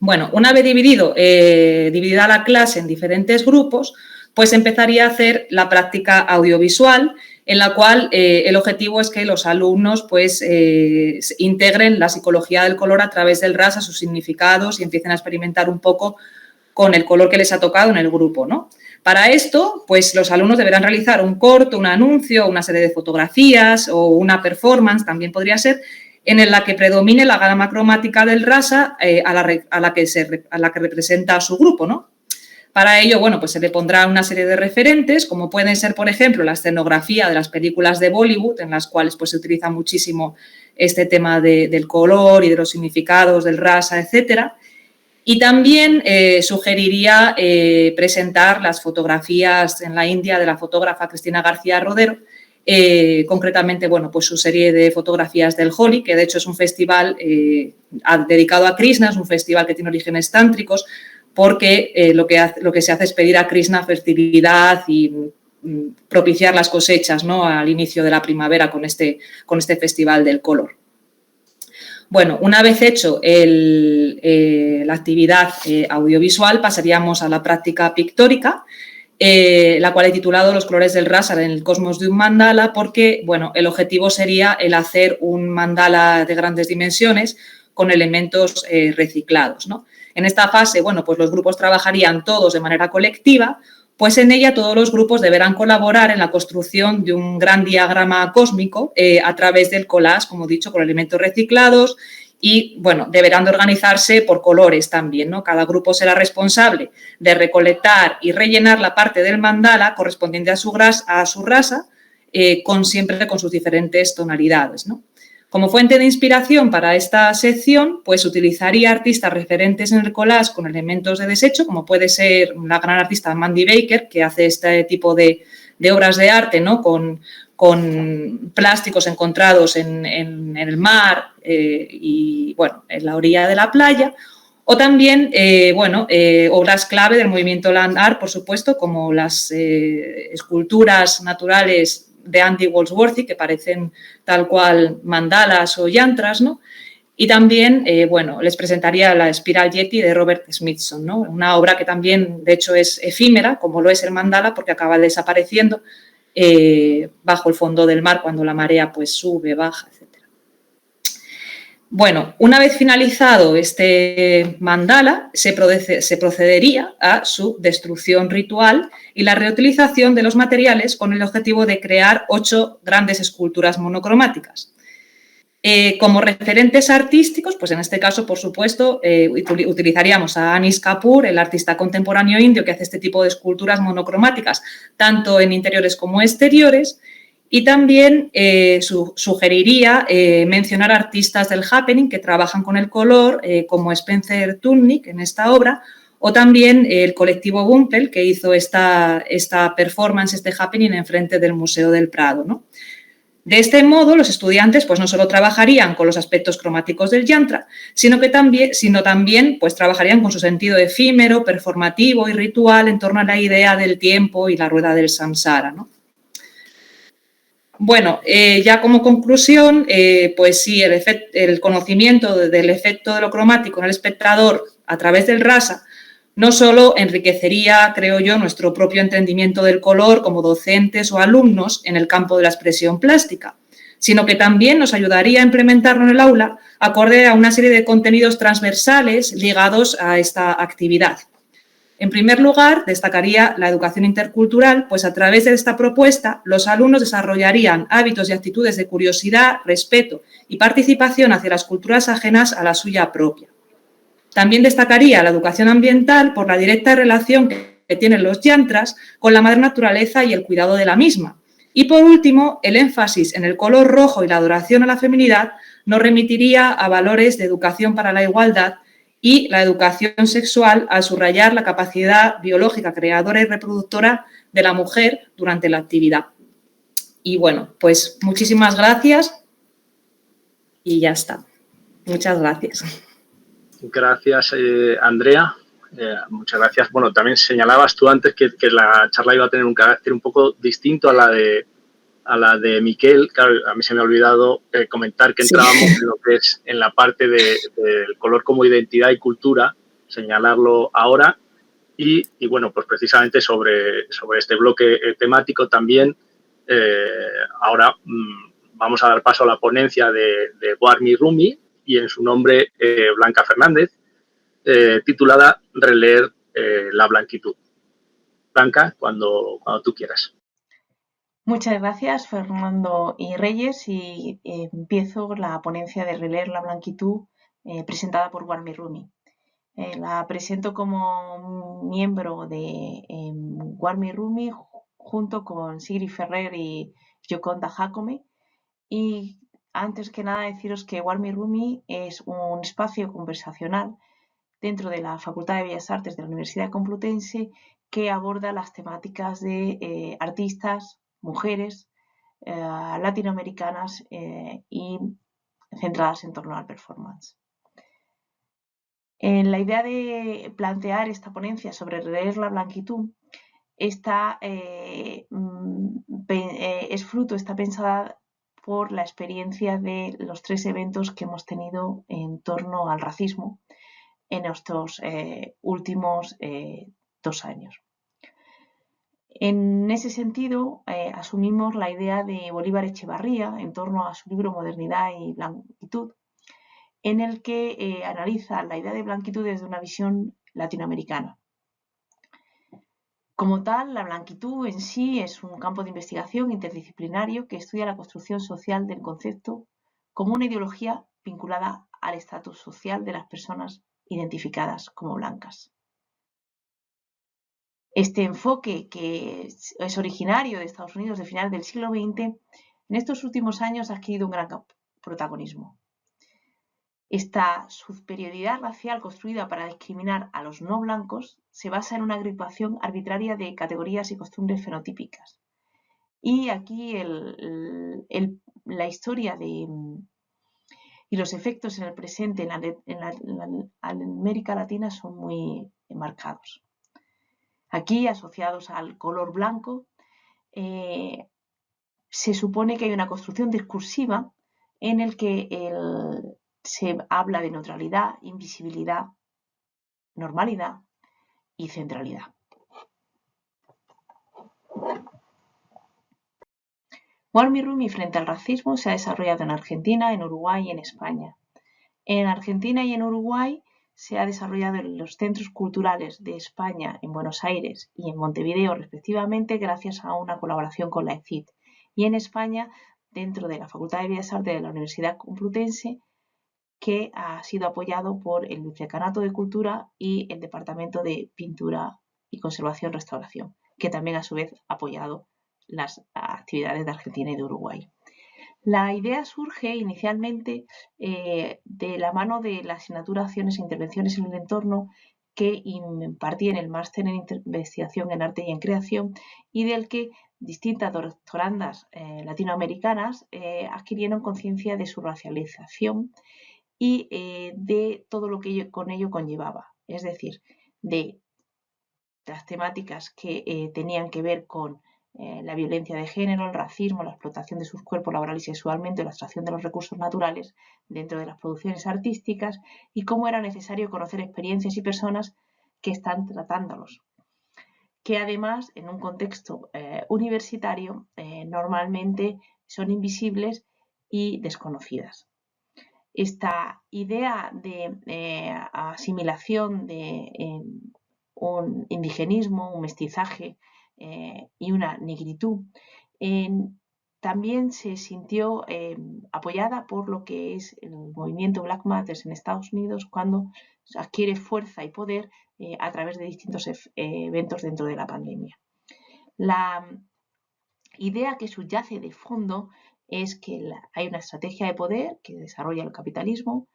Speaker 4: Bueno, una vez dividida la clase en diferentes grupos, pues empezaría a hacer la práctica audiovisual, en la cual el objetivo es que los alumnos pues integren la psicología del color a través del rasa, sus significados y empiecen a experimentar un poco con el color que les ha tocado en el grupo, ¿no? Para esto, pues los alumnos deberán realizar un corto, un anuncio, una serie de fotografías o una performance, también podría ser, en la que predomine la gama cromática del rasa a la que representa a su grupo, ¿no? Para ello, bueno, pues se le pondrá una serie de referentes, como pueden ser, por ejemplo, la escenografía de las películas de Bollywood, en las cuales pues, se utiliza muchísimo este tema del color y de los significados del rasa, etcétera. Y también sugeriría presentar las fotografías en la India de la fotógrafa Cristina García Rodero, concretamente, bueno, pues su serie de fotografías del Holi, que de hecho es un festival dedicado a Krishna, es un festival que tiene orígenes tántricos, porque lo que se hace es pedir a Krishna fertilidad y propiciar las cosechas, ¿no? Al inicio de la primavera con este festival del color. Bueno, una vez hecho la actividad audiovisual, pasaríamos a la práctica pictórica, la cual he titulado Los colores del rasa en el cosmos de un mandala, porque bueno, el objetivo sería el hacer un mandala de grandes dimensiones con elementos reciclados, ¿no? En esta fase, bueno, pues los grupos trabajarían todos de manera colectiva, pues en ella todos los grupos deberán colaborar en la construcción de un gran diagrama cósmico a través del collage, como he dicho, con elementos reciclados y, bueno, deberán de organizarse por colores también, ¿no? Cada grupo será responsable de recolectar y rellenar la parte del mandala correspondiente a su rasa, siempre con sus diferentes tonalidades, ¿no? Como fuente de inspiración para esta sección, pues utilizaría artistas referentes en el collage con elementos de desecho, como puede ser la gran artista Mandy Baker, que hace este tipo de obras de arte, ¿no? Con plásticos encontrados en el mar y, bueno, en la orilla de la playa. O también, obras clave del movimiento Land Art, por supuesto, como las esculturas naturales de Andy Goldsworthy, que parecen tal cual mandalas o yantras, ¿no? Y también, les presentaría la Spiral Yeti de Robert Smithson, ¿no? Una obra que también, de hecho, es efímera, como lo es el mandala, porque acaba desapareciendo bajo el fondo del mar cuando la marea pues sube, baja, etc. Bueno, una vez finalizado este mandala, se procedería a su destrucción ritual y la reutilización de los materiales con el objetivo de crear 8 grandes esculturas monocromáticas. Como referentes artísticos, pues en este caso, por supuesto, utilizaríamos a Anish Kapoor, el artista contemporáneo indio que hace este tipo de esculturas monocromáticas, tanto en interiores como exteriores. Y también sugeriría mencionar artistas del happening que trabajan con el color, como Spencer Tunick en esta obra, o también el colectivo Bumpel, que hizo esta performance, este happening, enfrente del Museo del Prado, ¿no? De este modo, los estudiantes pues, no solo trabajarían con los aspectos cromáticos del yantra, sino también pues, trabajarían con su sentido efímero, performativo y ritual en torno a la idea del tiempo y la rueda del samsara, ¿no? Bueno, ya como conclusión, pues sí, el conocimiento del efecto de lo cromático en el espectador a través del rasa no solo enriquecería, creo yo, nuestro propio entendimiento del color como docentes o alumnos en el campo de la expresión plástica, sino que también nos ayudaría a implementarlo en el aula acorde a una serie de contenidos transversales ligados a esta actividad. En primer lugar, destacaría la educación intercultural, pues a través de esta propuesta los alumnos desarrollarían hábitos y actitudes de curiosidad, respeto y participación hacia las culturas ajenas a la suya propia. También destacaría la educación ambiental por la directa relación que tienen los yantras con la madre naturaleza y el cuidado de la misma. Y por último, el énfasis en el color rojo y la adoración a la feminidad nos remitiría a valores de educación para la igualdad y la educación sexual al subrayar la capacidad biológica creadora y reproductora de la mujer durante la actividad. Y bueno, pues muchísimas gracias y ya está. Muchas gracias.
Speaker 1: Gracias, Andrea. Muchas gracias. Bueno, también señalabas tú antes que la charla iba a tener un carácter un poco distinto a la de Miquel. Claro, a mí se me ha olvidado comentar que entrábamos en lo que es en la parte del color como identidad y cultura, señalarlo ahora. Y bueno, pues precisamente sobre este bloque temático también, ahora vamos a dar paso a la ponencia de Warmi Rumi y en su nombre Blanca Fernández, titulada Releer la blanquitud. Blanca, cuando tú quieras.
Speaker 5: Muchas gracias, Fernando y Reyes, y empiezo la ponencia de Releer la blanquitud presentada por Warmi Rumi. La presento como miembro de Warmi Rumi junto con Sigrid Ferrer y Gioconda Jacome. Y antes que nada deciros que Warmi Rumi es un espacio conversacional dentro de la Facultad de Bellas Artes de la Universidad Complutense que aborda las temáticas de artistas, mujeres, latinoamericanas y centradas en torno al performance. En la idea de plantear esta ponencia sobre releer la blanquitud, está pensada por la experiencia de los 3 eventos que hemos tenido en torno al racismo en estos últimos 2 años. En ese sentido, asumimos la idea de Bolívar Echevarría en torno a su libro Modernidad y Blanquitud, en el que analiza la idea de blanquitud desde una visión latinoamericana. Como tal, la blanquitud en sí es un campo de investigación interdisciplinario que estudia la construcción social del concepto como una ideología vinculada al estatus social de las personas identificadas como blancas. Este enfoque, que es originario de Estados Unidos de finales del siglo XX, en estos últimos años ha adquirido un gran protagonismo. Esta superioridad racial construida para discriminar a los no blancos se basa en una agrupación arbitraria de categorías y costumbres fenotípicas. Y aquí la historia y los efectos en el presente en América Latina son muy marcados. Aquí, asociados al color blanco, se supone que hay una construcción discursiva en el que se habla de neutralidad, invisibilidad, normalidad y centralidad. Walter Rumi frente al racismo se ha desarrollado en Argentina, en Uruguay y en España. En Argentina y en Uruguay se ha desarrollado en los centros culturales de España, en Buenos Aires y en Montevideo, respectivamente, gracias a una colaboración con la ECID. Y en España, dentro de la Facultad de Bellas Artes de la Universidad Complutense, que ha sido apoyado por el Vicecanato de Cultura y el Departamento de Pintura y Conservación-Restauración, que también a su vez ha apoyado las actividades de Argentina y de Uruguay. La idea surge inicialmente de la mano de la asignatura Acciones e Intervenciones en el Entorno que impartí en el máster en Investigación en Arte y en Creación y del que distintas doctorandas latinoamericanas adquirieron conciencia de su racialización y de todo lo que con ello conllevaba, es decir, de las temáticas que tenían que ver con la violencia de género, el racismo, la explotación de sus cuerpos laboral y sexualmente, la extracción de los recursos naturales dentro de las producciones artísticas y cómo era necesario conocer experiencias y personas que están tratándolos, que además en un contexto universitario normalmente son invisibles y desconocidas. Esta idea de asimilación de un indigenismo, un mestizaje y una negritud, también se sintió apoyada por lo que es el movimiento Black Matters en Estados Unidos cuando adquiere fuerza y poder a través de distintos eventos dentro de la pandemia. La idea que subyace de fondo es que hay una estrategia de poder que desarrolla el capitalismo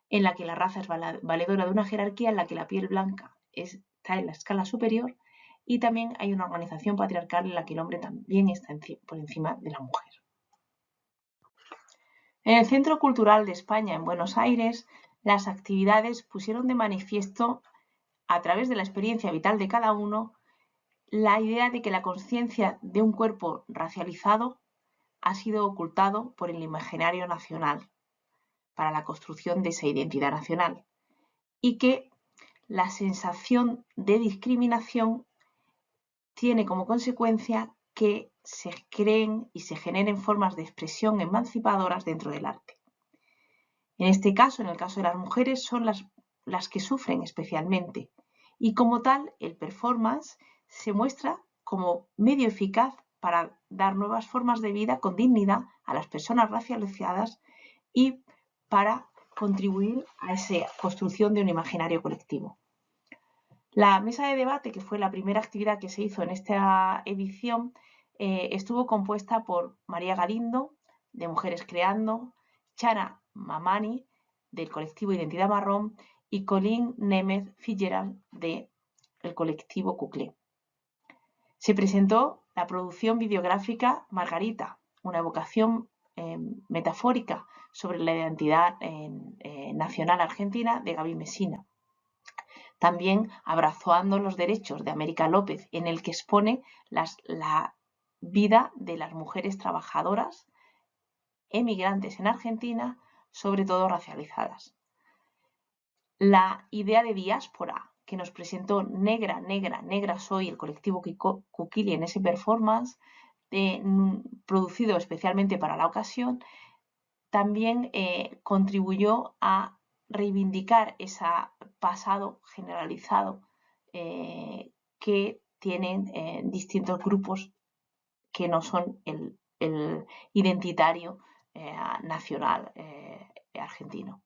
Speaker 5: en la que la raza es valedora de una jerarquía en la que la piel blanca está en la escala superior y también hay una organización patriarcal en la que el hombre también está por encima de la mujer. En el Centro Cultural de España, en Buenos Aires, las actividades pusieron de manifiesto, a través de la experiencia vital de cada uno, la idea de que la conciencia de un cuerpo racializado ha sido ocultado por el imaginario nacional para la construcción de esa identidad nacional y que la sensación de discriminación tiene como consecuencia que se creen y se generen formas de expresión emancipadoras dentro del arte. En este caso, en el caso de las mujeres, son las que sufren especialmente y como tal el performance se muestra como medio eficaz para dar nuevas formas de vida con dignidad a las personas racializadas y para contribuir a esa construcción de un imaginario colectivo. La mesa de debate, que fue la primera actividad que se hizo en esta edición, estuvo compuesta por María Galindo, de Mujeres Creando, Chana Mamani, del colectivo Identidad Marrón, y Colleen Nemeth Fitzgerald, del colectivo Cuclé. Se presentó la producción videográfica Margarita, una evocación metafórica sobre la identidad nacional argentina de Gaby Mesina. También Abrazando los Derechos de América López, en el que expone la vida de las mujeres trabajadoras emigrantes en Argentina, sobre todo racializadas. La idea de diáspora que nos presentó Negra, Negra, Negra Soy, el colectivo Kukili en ese performance, producido especialmente para la ocasión, también contribuyó a reivindicar ese pasado generalizado que tienen distintos grupos que no son el identitario nacional argentino.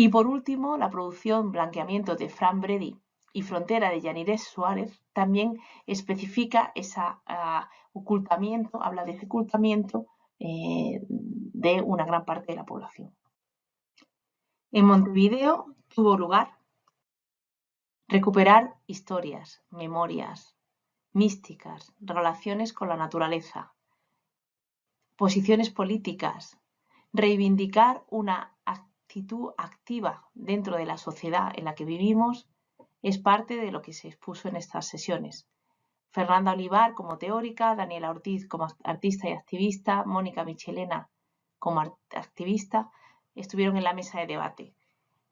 Speaker 5: Y por último, la producción Blanqueamiento de Fran Bredi y Frontera de Yanirés Suárez también especifica ese ocultamiento, habla de ese ocultamiento de una gran parte de la población. En Montevideo tuvo lugar recuperar historias, memorias, místicas, relaciones con la naturaleza, posiciones políticas, reivindicar una actitud activa dentro de la sociedad en la que vivimos es parte de lo que se expuso en estas sesiones. Fernanda Olivar como teórica, Daniela Ortiz como artista y activista, Mónica Michelena como activista estuvieron en la mesa de debate.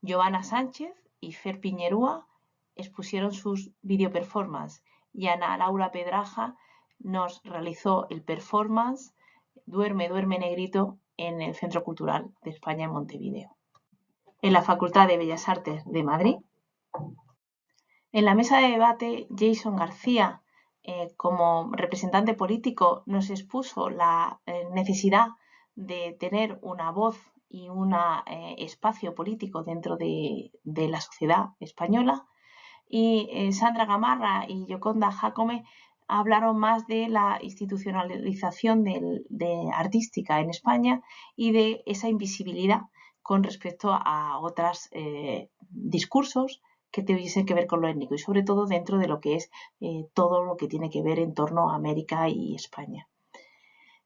Speaker 5: Giovanna Sánchez y Fer Piñerúa expusieron sus videoperformances y Ana Laura Pedraja nos realizó el performance Duerme, duerme negrito en el Centro Cultural de España en Montevideo. En la Facultad de Bellas Artes de Madrid, en la mesa de debate, Jason García, como representante político, nos expuso la necesidad de tener una voz y un espacio político dentro de la sociedad española. Y Sandra Gamarra y Yoconda Jacome hablaron más de la institucionalización de artística en España y de esa invisibilidad con respecto a otros discursos que tuviesen que ver con lo étnico y sobre todo dentro de lo que es todo lo que tiene que ver en torno a América y España.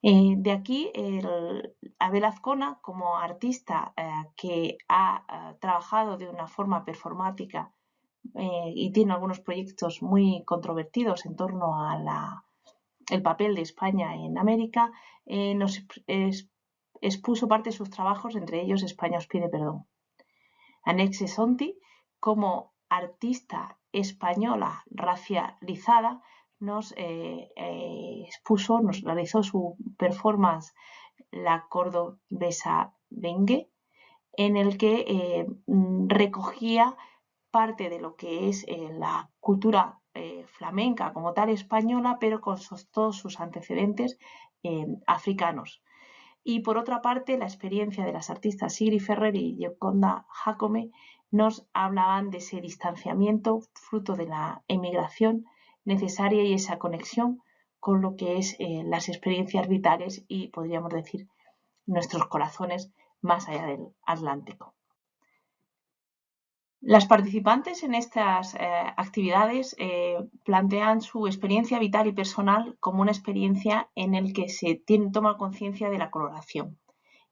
Speaker 5: De aquí, Abel Azcona, como artista que ha trabajado de una forma performática y tiene algunos proyectos muy controvertidos en torno a el papel de España en América, nos expuso parte de sus trabajos, entre ellos España os pide perdón. Anexe Sonti, como artista española racializada, nos expuso, nos realizó su performance La Cordobesa Bengue, en el que recogía parte de lo que es la cultura flamenca como tal española, pero con todos sus antecedentes africanos. Y por otra parte, la experiencia de las artistas Sigrid Ferrer y Yoconda Jacome nos hablaban de ese distanciamiento fruto de la emigración necesaria y esa conexión con lo que es las experiencias vitales y, podríamos decir, nuestros corazones más allá del Atlántico. Las participantes en estas actividades plantean su experiencia vital y personal como una experiencia en la que se toma conciencia de la coloración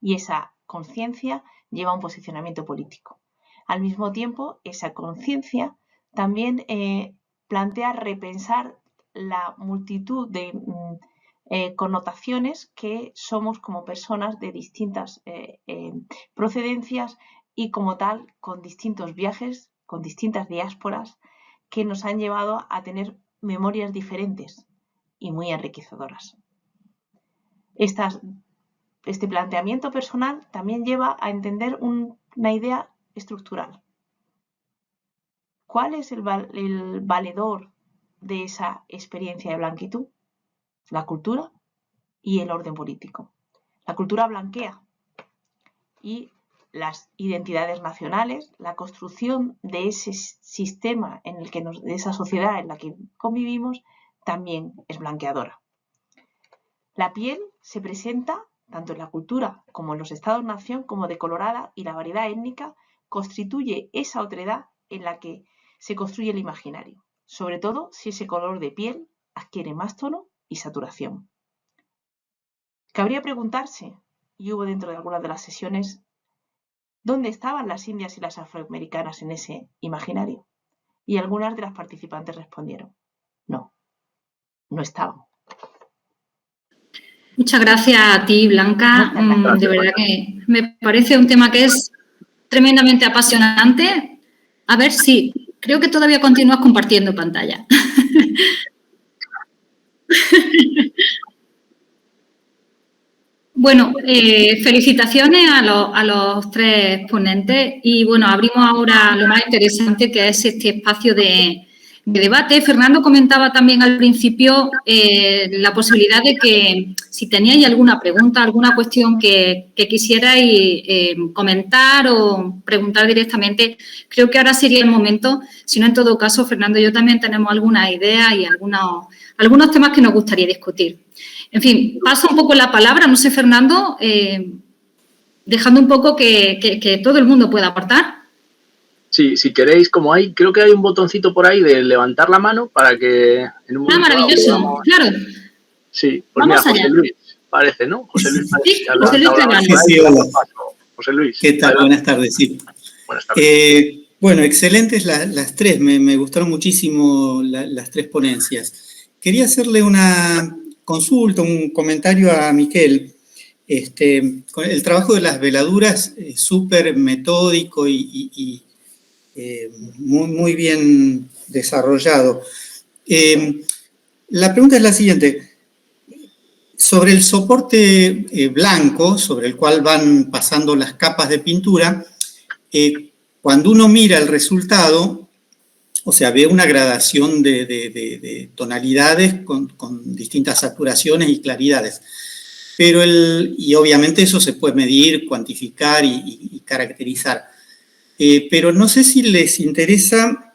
Speaker 5: y esa conciencia lleva a un posicionamiento político. Al mismo tiempo, esa conciencia también plantea repensar la multitud de connotaciones que somos como personas de distintas procedencias y como tal con distintos viajes, con distintas diásporas que nos han llevado a tener memorias diferentes y muy enriquecedoras. Este planteamiento personal también lleva a entender una idea estructural. ¿Cuál es el valedor de esa experiencia de blanquitud? La cultura y el orden político. La cultura blanquea y las identidades nacionales, la construcción de ese sistema de esa sociedad en la que convivimos, también es blanqueadora. La piel se presenta, tanto en la cultura como en los estados-nación, como decolorada y la variedad étnica constituye esa otredad en la que se construye el imaginario, sobre todo si ese color de piel adquiere más tono y saturación. Cabría preguntarse, y hubo dentro de algunas de las sesiones, ¿dónde estaban las indias y las afroamericanas en ese imaginario? Y algunas de las participantes respondieron, no, no estaban.
Speaker 2: Muchas gracias a ti, Blanca. De verdad que me parece un tema que es tremendamente apasionante. A ver si creo que todavía continúas compartiendo pantalla. Bueno, felicitaciones a los tres ponentes y bueno, abrimos ahora lo más interesante que es este espacio de debate. Fernando comentaba también al principio la posibilidad de que si teníais alguna pregunta, alguna cuestión que quisierais comentar o preguntar directamente, creo que ahora sería el momento. Si no, en todo caso, Fernando y yo también tenemos algunas ideas y algunos temas que nos gustaría discutir. En fin, paso un poco la palabra, no sé, Fernando, dejando un poco que todo el mundo pueda aportar.
Speaker 1: Sí, si queréis, creo que hay un botoncito por ahí de levantar la mano para que en un momento
Speaker 2: maravilloso, claro.
Speaker 1: Sí, pues
Speaker 2: vamos
Speaker 1: mira,
Speaker 2: allá.
Speaker 1: José Luis, parece, ¿no? José Luis parece.
Speaker 2: Sí, José Luis Clavano.
Speaker 6: Sí, hola.
Speaker 1: José Luis.
Speaker 6: ¿Qué tal? Buenas tardes, sí.
Speaker 1: Buenas tardes.
Speaker 6: Bueno, excelentes las tres, me gustaron muchísimo las tres ponencias. Quería hacerle una consulta, un comentario a Miquel. Con el trabajo de las veladuras es súper metódico y muy bien desarrollado. La pregunta es la siguiente. Sobre el soporte blanco, sobre el cual van pasando las capas de pintura, cuando uno mira el resultado, o sea, ve una gradación de tonalidades con distintas saturaciones y claridades. Y obviamente eso se puede medir, cuantificar y caracterizar. Pero no sé si les interesa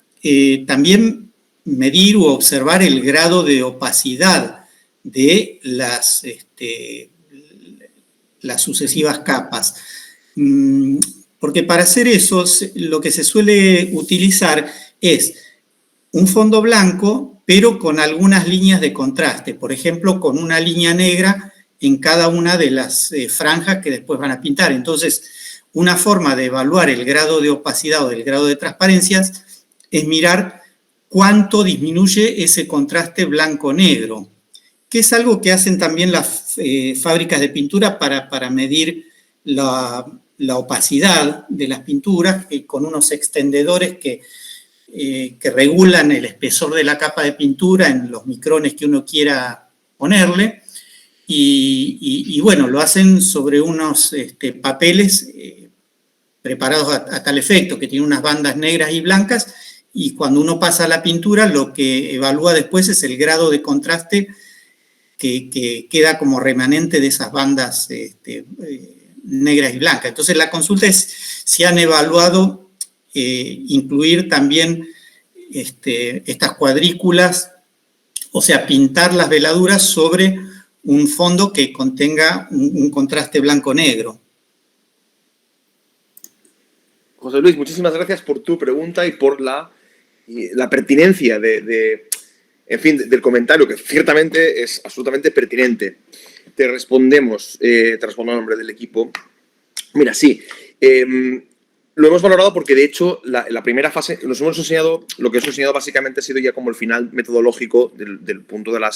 Speaker 6: también medir u observar el grado de opacidad de las sucesivas capas. Porque para hacer eso, lo que se suele utilizar es un fondo blanco, pero con algunas líneas de contraste. Por ejemplo, con una línea negra en cada una de las franjas que después van a pintar. Entonces, una forma de evaluar el grado de opacidad o el grado de transparencias es mirar cuánto disminuye ese contraste blanco-negro, que es algo que hacen también las fábricas de pintura para medir la opacidad de las pinturas, con unos extendedores que regulan el espesor de la capa de pintura en los micrones que uno quiera ponerle. Y bueno, lo hacen sobre unos papeles preparados a tal efecto, que tienen unas bandas negras y blancas, y cuando uno pasa la pintura, lo que evalúa después es el grado de contraste que queda como remanente de esas bandas negras y blancas. Entonces la consulta es si han evaluado incluir también estas cuadrículas, o sea, pintar las veladuras sobre un fondo que contenga un contraste blanco-negro.
Speaker 3: José Luis, muchísimas gracias por tu pregunta y por la pertinencia del comentario, que ciertamente es absolutamente pertinente. Te respondo a nombre del equipo. Mira, sí, lo hemos valorado porque, de hecho, la primera fase, lo que os he enseñado básicamente ha sido ya como el final metodológico del punto de la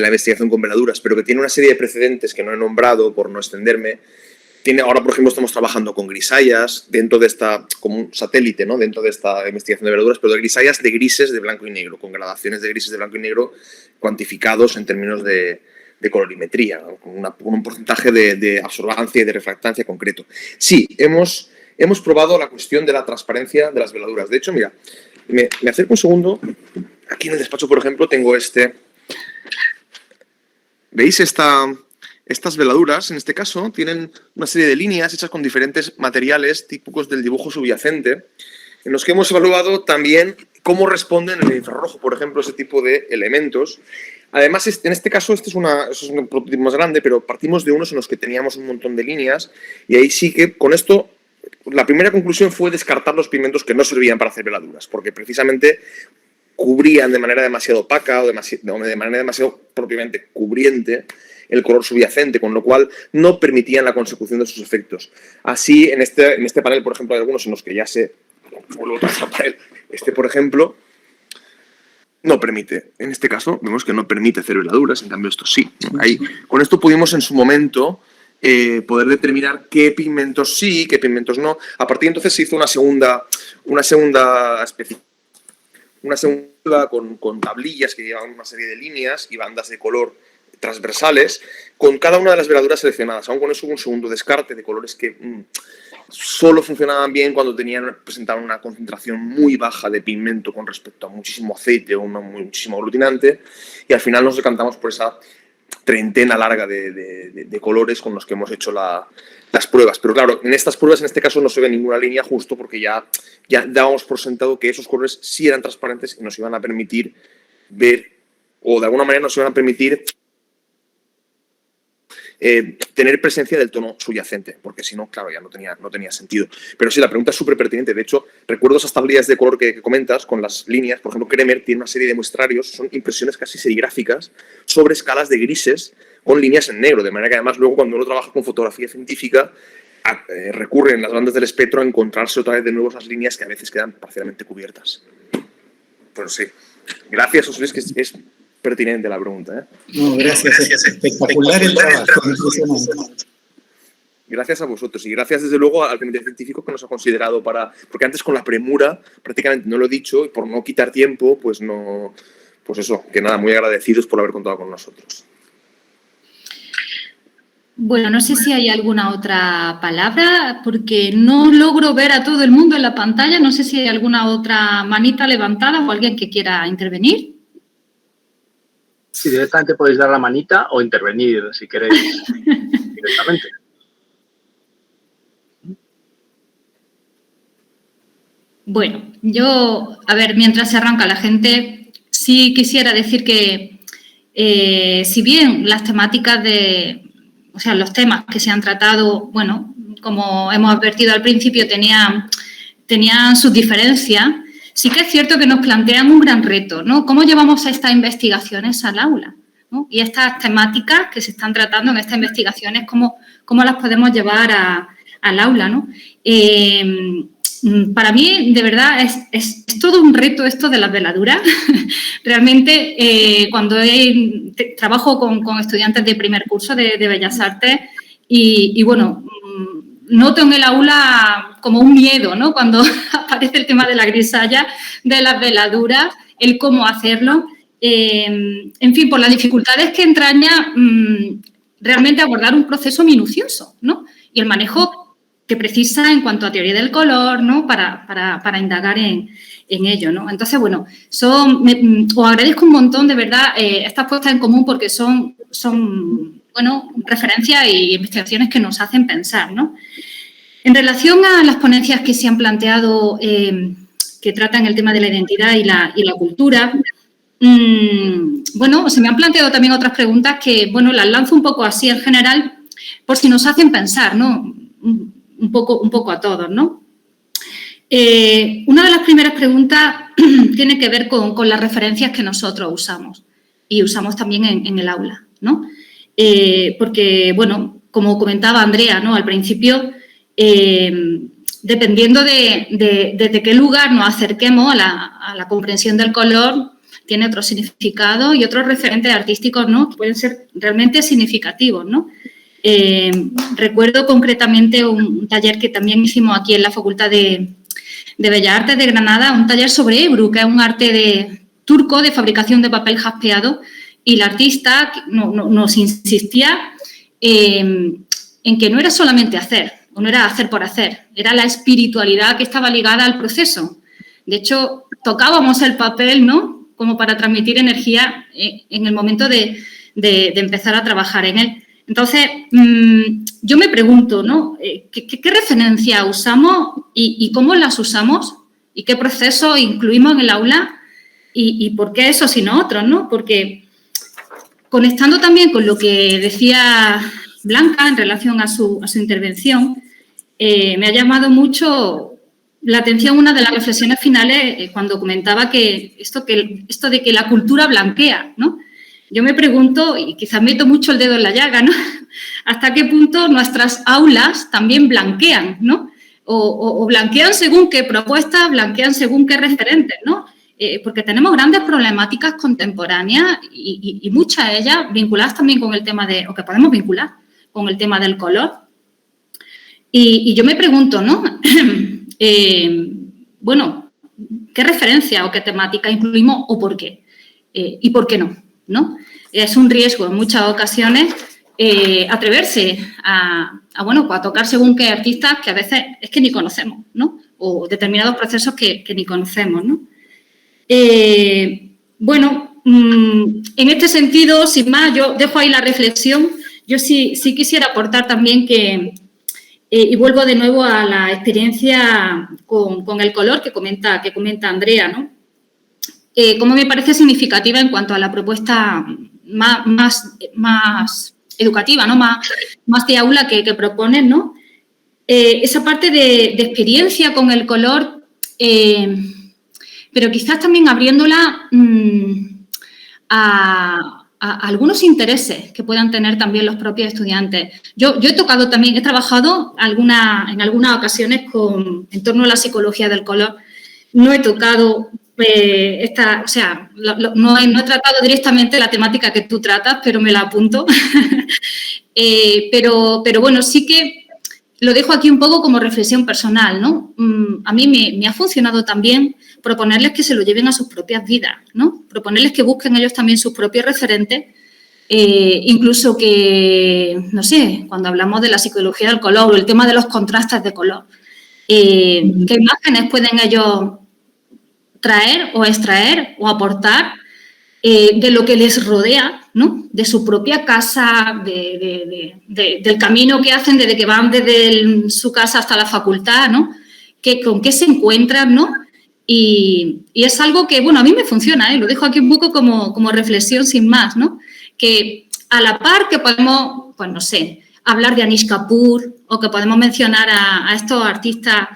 Speaker 3: investigación con veladuras, pero que tiene una serie de precedentes que no he nombrado por no extenderme. Ahora, por ejemplo, estamos trabajando con grisayas dentro de como un satélite, ¿no? Dentro de esta investigación de veladuras, pero de grisayas de grises de blanco y negro, con gradaciones de grises de blanco y negro cuantificados en términos de colorimetría, ¿no? Con un porcentaje de absorbancia y de refractancia concreto. Sí, hemos probado la cuestión de la transparencia de las veladuras. De hecho, mira, me acerco un segundo. Aquí en el despacho, por ejemplo, tengo ¿veis estas veladuras? En este caso, tienen una serie de líneas hechas con diferentes materiales típicos del dibujo subyacente, en los que hemos evaluado también cómo responden en el infrarrojo, por ejemplo, ese tipo de elementos. Además, en este caso, es un prototipo más grande, pero partimos de unos en los que teníamos un montón de líneas, y ahí sí que, con esto, la primera conclusión fue descartar los pigmentos que no servían para hacer veladuras, porque precisamente cubrían de manera demasiado opaca o de manera demasiado propiamente cubriente el color subyacente, con lo cual no permitían la consecución de sus efectos. Así, en este panel, por ejemplo, hay algunos en los que ya vuelvo otra vez al panel. Por ejemplo, no permite. En este caso, vemos que no permite hacer veladuras, en cambio esto sí. Con esto pudimos en su momento poder determinar qué pigmentos sí, qué pigmentos no. A partir de entonces se hizo una segunda con tablillas que llevaban una serie de líneas y bandas de color transversales con cada una de las veladuras seleccionadas. Aún con eso hubo un segundo descarte de colores que solo funcionaban bien cuando presentaban una concentración muy baja de pigmento con respecto a muchísimo aceite o muchísimo aglutinante, y al final nos decantamos por esa treintena larga de colores con los que hemos hecho las pruebas. Pero claro, en estas pruebas, en este caso, no se ve ninguna línea, justo porque ya dábamos por sentado que esos colores sí eran transparentes y nos iban a permitir ver, o de alguna manera nos iban a permitir tener presencia del tono subyacente, porque si no, claro, ya no tenía sentido. Pero sí, la pregunta es súper pertinente. De hecho, recuerdo esas tablillas de color que comentas con las líneas. Por ejemplo, Kremer tiene una serie de muestrarios, son impresiones casi serigráficas sobre escalas de grises con líneas en negro, de manera que además luego cuando uno trabaja con fotografía científica recurre en las bandas del espectro a encontrarse otra vez de nuevo esas líneas que a veces quedan parcialmente cubiertas. Pero sí, gracias, José Luis, que es pertinente la pregunta, ¿eh?
Speaker 6: No, gracias. Espectacular el trabajo.
Speaker 3: Gracias a vosotros y gracias desde luego al comité científico que nos ha considerado porque antes con la premura prácticamente no lo he dicho y por no quitar tiempo, pues eso, que nada, muy agradecidos por haber contado con nosotros.
Speaker 2: Bueno, no sé si hay alguna otra palabra, porque no logro ver a todo el mundo en la pantalla. No sé si hay alguna otra manita levantada o alguien que quiera intervenir.
Speaker 1: Sí, directamente podéis dar la manita o intervenir, si queréis, directamente.
Speaker 2: Bueno, yo, a ver, mientras se arranca la gente, sí quisiera decir que si bien las temáticas los temas que se han tratado, bueno, como hemos advertido al principio, tenían sus diferencias, sí que es cierto que nos plantean un gran reto, ¿no? ¿Cómo llevamos estas investigaciones al aula? ¿No? Y estas temáticas que se están tratando en estas investigaciones, ¿cómo las podemos llevar al aula, ¿no? Para mí, de verdad, es todo un reto esto de las veladuras. Realmente, cuando trabajo con estudiantes de primer curso de Bellas Artes y bueno, noto en el aula como un miedo, ¿no? Cuando aparece el tema de la grisalla, de las veladuras, el cómo hacerlo. En fin, por las dificultades que entraña realmente abordar un proceso minucioso, ¿no? Y el manejo que precisa en cuanto a teoría del color, ¿no? Para indagar en ello, ¿no? Entonces, bueno, os agradezco un montón, de verdad, estas puestas en común porque son bueno, referencias e investigaciones que nos hacen pensar, ¿no? En relación a las ponencias que se han planteado, que tratan el tema de la identidad y la cultura, bueno, se me han planteado también otras preguntas que, bueno, las lanzo un poco así en general, por si nos hacen pensar, ¿no? Un poco a todos, ¿no? Una de las primeras preguntas tiene que ver con las referencias que nosotros usamos y usamos también en el aula, ¿no? Porque, bueno, como comentaba Andrea, ¿no? Al principio, dependiendo de qué lugar nos acerquemos a la comprensión del color, tiene otro significado y otros referentes artísticos, ¿no? Que pueden ser realmente significativos, ¿no? Recuerdo concretamente un taller que también hicimos aquí en la Facultad de Bellas Artes de Granada, un taller sobre ebru, que es un arte turco de fabricación de papel jaspeado, y la artista nos insistía en que no era solamente hacer, o no era hacer por hacer, era la espiritualidad que estaba ligada al proceso. De hecho, tocábamos el papel, ¿no? Como para transmitir energía en el momento de empezar a trabajar en él. Entonces, yo me pregunto, ¿no? ¿Qué referencias usamos y cómo las usamos? ¿Y qué procesos incluimos en el aula? ¿Y por qué eso sino otros, no? Porque conectando también con lo que decía Blanca en relación a su intervención, me ha llamado mucho la atención una de las reflexiones finales cuando comentaba que esto de que la cultura blanquea, ¿no? Yo me pregunto, y quizás meto mucho el dedo en la llaga, ¿no? ¿Hasta qué punto nuestras aulas también blanquean, ¿no? O blanquean según qué propuestas, blanquean según qué referentes, ¿no? Porque tenemos grandes problemáticas contemporáneas y muchas de ellas vinculadas también con el tema o que podemos vincular con el tema del color. Y yo me pregunto, ¿no? Bueno, ¿qué referencia o qué temática incluimos o por qué? ¿Y por qué no? ¿No? Es un riesgo en muchas ocasiones atreverse a tocar según qué artistas que a veces es que ni conocemos, ¿no? O determinados procesos que ni conocemos, ¿no? En este sentido, sin más, yo dejo ahí la reflexión. Yo sí quisiera aportar también que, y vuelvo de nuevo a la experiencia con el color que comenta Andrea, ¿no? Como me parece significativa en cuanto a la propuesta más educativa, ¿no? Más de aula que proponen, ¿no? Esa parte de experiencia con el color, pero quizás también abriéndola a algunos intereses que puedan tener también los propios estudiantes. Yo he trabajado en algunas ocasiones en torno a la psicología del color. No he tocado no he tratado directamente la temática que tú tratas, pero me la apunto. Pero bueno, sí que lo dejo aquí un poco como reflexión personal, ¿no? A mí me ha funcionado también proponerles que se lo lleven a sus propias vidas, ¿no? Proponerles que busquen ellos también sus propios referentes, incluso que, no sé, cuando hablamos de la psicología del color o el tema de los contrastes de color, qué imágenes pueden ellos traer o extraer o aportar de lo que les rodea, ¿no? De su propia casa, del camino que hacen desde que van desde su casa hasta la facultad, ¿no? Con qué se encuentran, ¿no? Y es algo que, bueno, a mí me funciona, lo dejo aquí un poco como reflexión sin más, ¿no? Que a la par que podemos, pues no sé, hablar de Anish Kapoor o que podemos mencionar a estos artistas,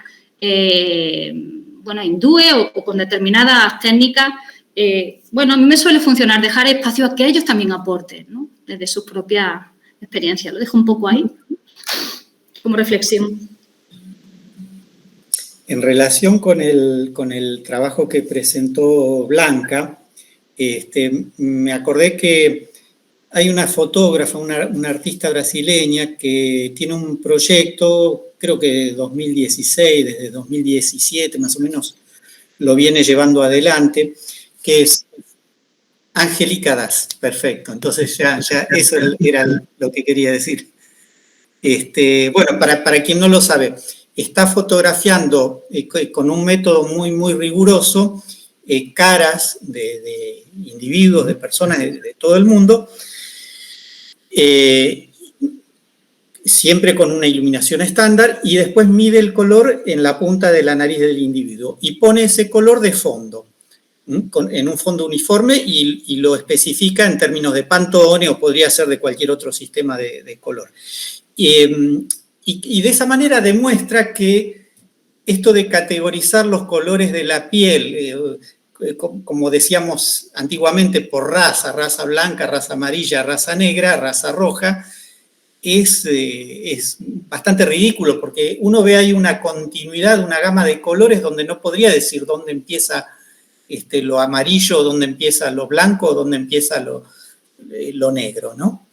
Speaker 2: hindúes o con determinadas técnicas, a mí me suele funcionar dejar espacio a que ellos también aporten, ¿no? Desde sus propias experiencias. Lo dejo un poco ahí como reflexión.
Speaker 6: En relación con el trabajo que presentó Blanca, me acordé que hay una fotógrafa, una artista brasileña que tiene un proyecto, creo que de 2016, desde 2017 más o menos, lo viene llevando adelante, que es Angélica Das. Perfecto, entonces ya eso era lo que quería decir. Para quien no lo sabe, está fotografiando con un método muy, muy riguroso caras de individuos, de personas de todo el mundo, siempre con una iluminación estándar, y después mide el color en la punta de la nariz del individuo y pone ese color de fondo, en un fondo uniforme, y lo especifica en términos de Pantone o podría ser de cualquier otro sistema de color. Y de esa manera demuestra que esto de categorizar los colores de la piel, como decíamos antiguamente, por raza blanca, raza amarilla, raza negra, raza roja, es bastante ridículo, porque uno ve ahí una continuidad, una gama de colores donde no podría decir dónde empieza lo amarillo, dónde empieza lo blanco, dónde empieza lo negro, ¿no?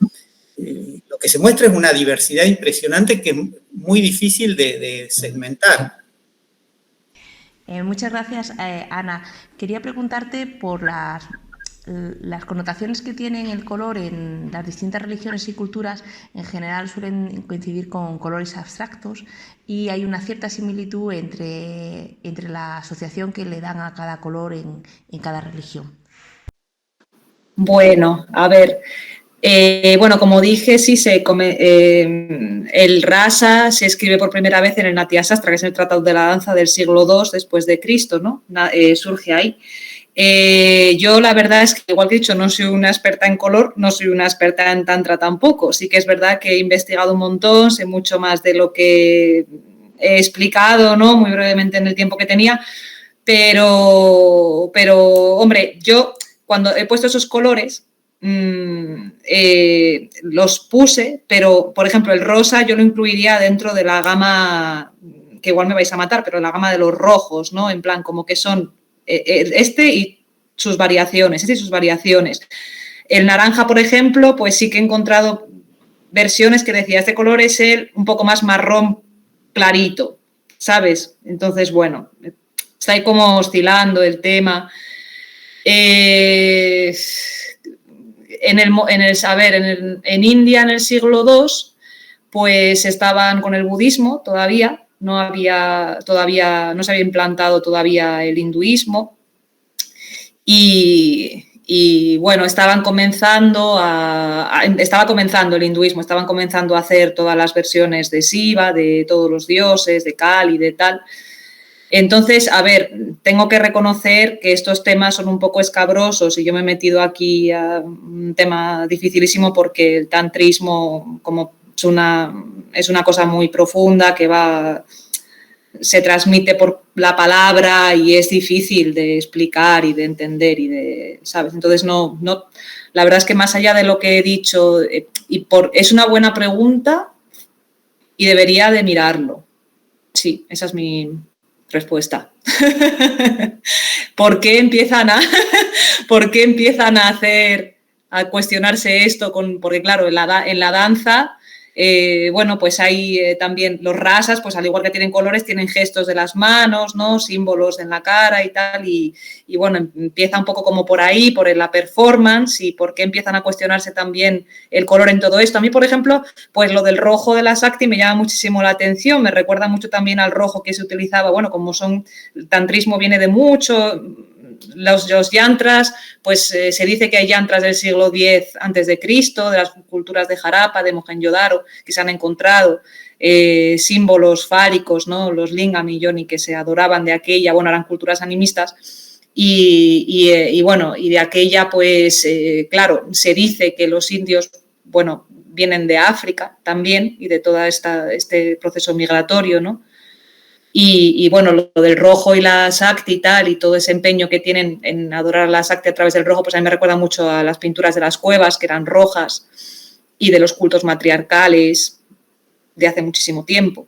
Speaker 6: Lo que se muestra es una diversidad impresionante que es muy difícil de segmentar.
Speaker 7: Muchas gracias, Ana. Quería preguntarte por las connotaciones que tiene el color en las distintas religiones y culturas. En general suelen coincidir con colores abstractos y hay una cierta similitud entre la asociación que le dan a cada color en cada religión.
Speaker 4: Bueno, a ver... como dije, sí, el rasa se escribe por primera vez en el Natya Sastra, que es el tratado de la danza del siglo II después de Cristo, ¿no? Surge ahí. Yo la verdad es que, igual que he dicho, no soy una experta en color, no soy una experta en tantra tampoco. Sí que es verdad que he investigado un montón, sé mucho más de lo que he explicado, ¿no? Muy brevemente en el tiempo que tenía, pero hombre, yo cuando he puesto esos colores los puse, pero por ejemplo el rosa yo lo incluiría dentro de la gama, que igual me vais a matar, pero la gama de los rojos, ¿no? En plan, como que son y sus variaciones, El naranja, por ejemplo, pues sí que he encontrado versiones que decía, este color es un poco más marrón clarito, ¿sabes? Entonces, bueno, está ahí como oscilando el tema. en India en el siglo II, pues estaban con el budismo todavía, no se había implantado todavía el hinduismo y bueno, estaba comenzando el hinduismo, estaban comenzando a hacer todas las versiones de Shiva, de todos los dioses, de Kali, de tal. Entonces, a ver, tengo que reconocer que estos temas son un poco escabrosos y yo me he metido aquí a un tema dificilísimo porque el tantrismo como es una cosa muy profunda que se transmite por la palabra y es difícil de explicar y de entender ¿sabes? Entonces, no, la verdad es que más allá de lo que he dicho, es una buena pregunta y debería de mirarlo. Sí, esa es mi respuesta. ¿Por qué empiezan a cuestionarse esto? Porque claro, en la danza, bueno, pues hay también los rasas, pues al igual que tienen colores, tienen gestos de las manos, ¿no? Símbolos en la cara y tal, y bueno, empieza un poco como por ahí, por la performance, y por qué empiezan a cuestionarse también el color en todo esto. A mí, por ejemplo, pues lo del rojo de la Shakti me llama muchísimo la atención, me recuerda mucho también al rojo que se utilizaba, bueno, como el tantrismo viene de mucho. Los yantras, pues se dice que hay yantras del siglo X a.C., de las culturas de Harappa, de Mohenjo-Daro, que se han encontrado símbolos fálicos, ¿no? Los lingam y yoni que se adoraban de aquella, bueno, eran culturas animistas y bueno, y de aquella, pues claro, se dice que los indios, bueno, vienen de África también y de todo este proceso migratorio, ¿no? Y bueno, lo del rojo y la Shakti y tal, y todo ese empeño que tienen en adorar a la Shakti a través del rojo, pues a mí me recuerda mucho a las pinturas de las cuevas, que eran rojas, y de los cultos matriarcales de hace muchísimo tiempo.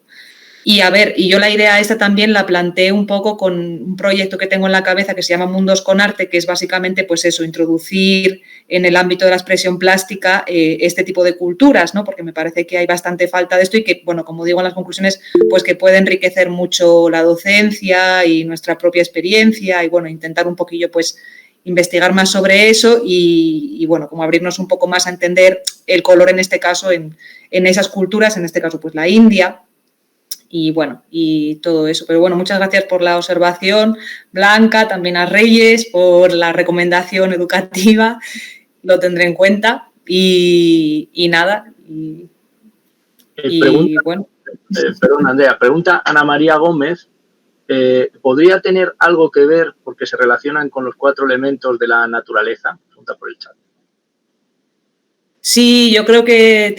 Speaker 4: Y a ver, y yo la idea esta también la planteé un poco con un proyecto que tengo en la cabeza que se llama Mundos con Arte, que es básicamente pues eso, introducir en el ámbito de la expresión plástica este tipo de culturas, ¿no? Porque me parece que hay bastante falta de esto y que, bueno, como digo en las conclusiones, pues que puede enriquecer mucho la docencia y nuestra propia experiencia y, bueno, intentar un poquillo, pues, investigar más sobre eso y bueno, como abrirnos un poco más a entender el color en este caso en esas culturas, en este caso pues la India. Y bueno, y todo eso. Pero bueno, muchas gracias por la observación, Blanca, también a Reyes, por la recomendación educativa, lo tendré en cuenta y nada.
Speaker 1: Bueno. Perdón, Andrea, pregunta Ana María Gómez, ¿podría tener algo que ver, porque se relacionan con los 4 elementos de la naturaleza? Pregunta por el chat.
Speaker 4: Sí, yo creo que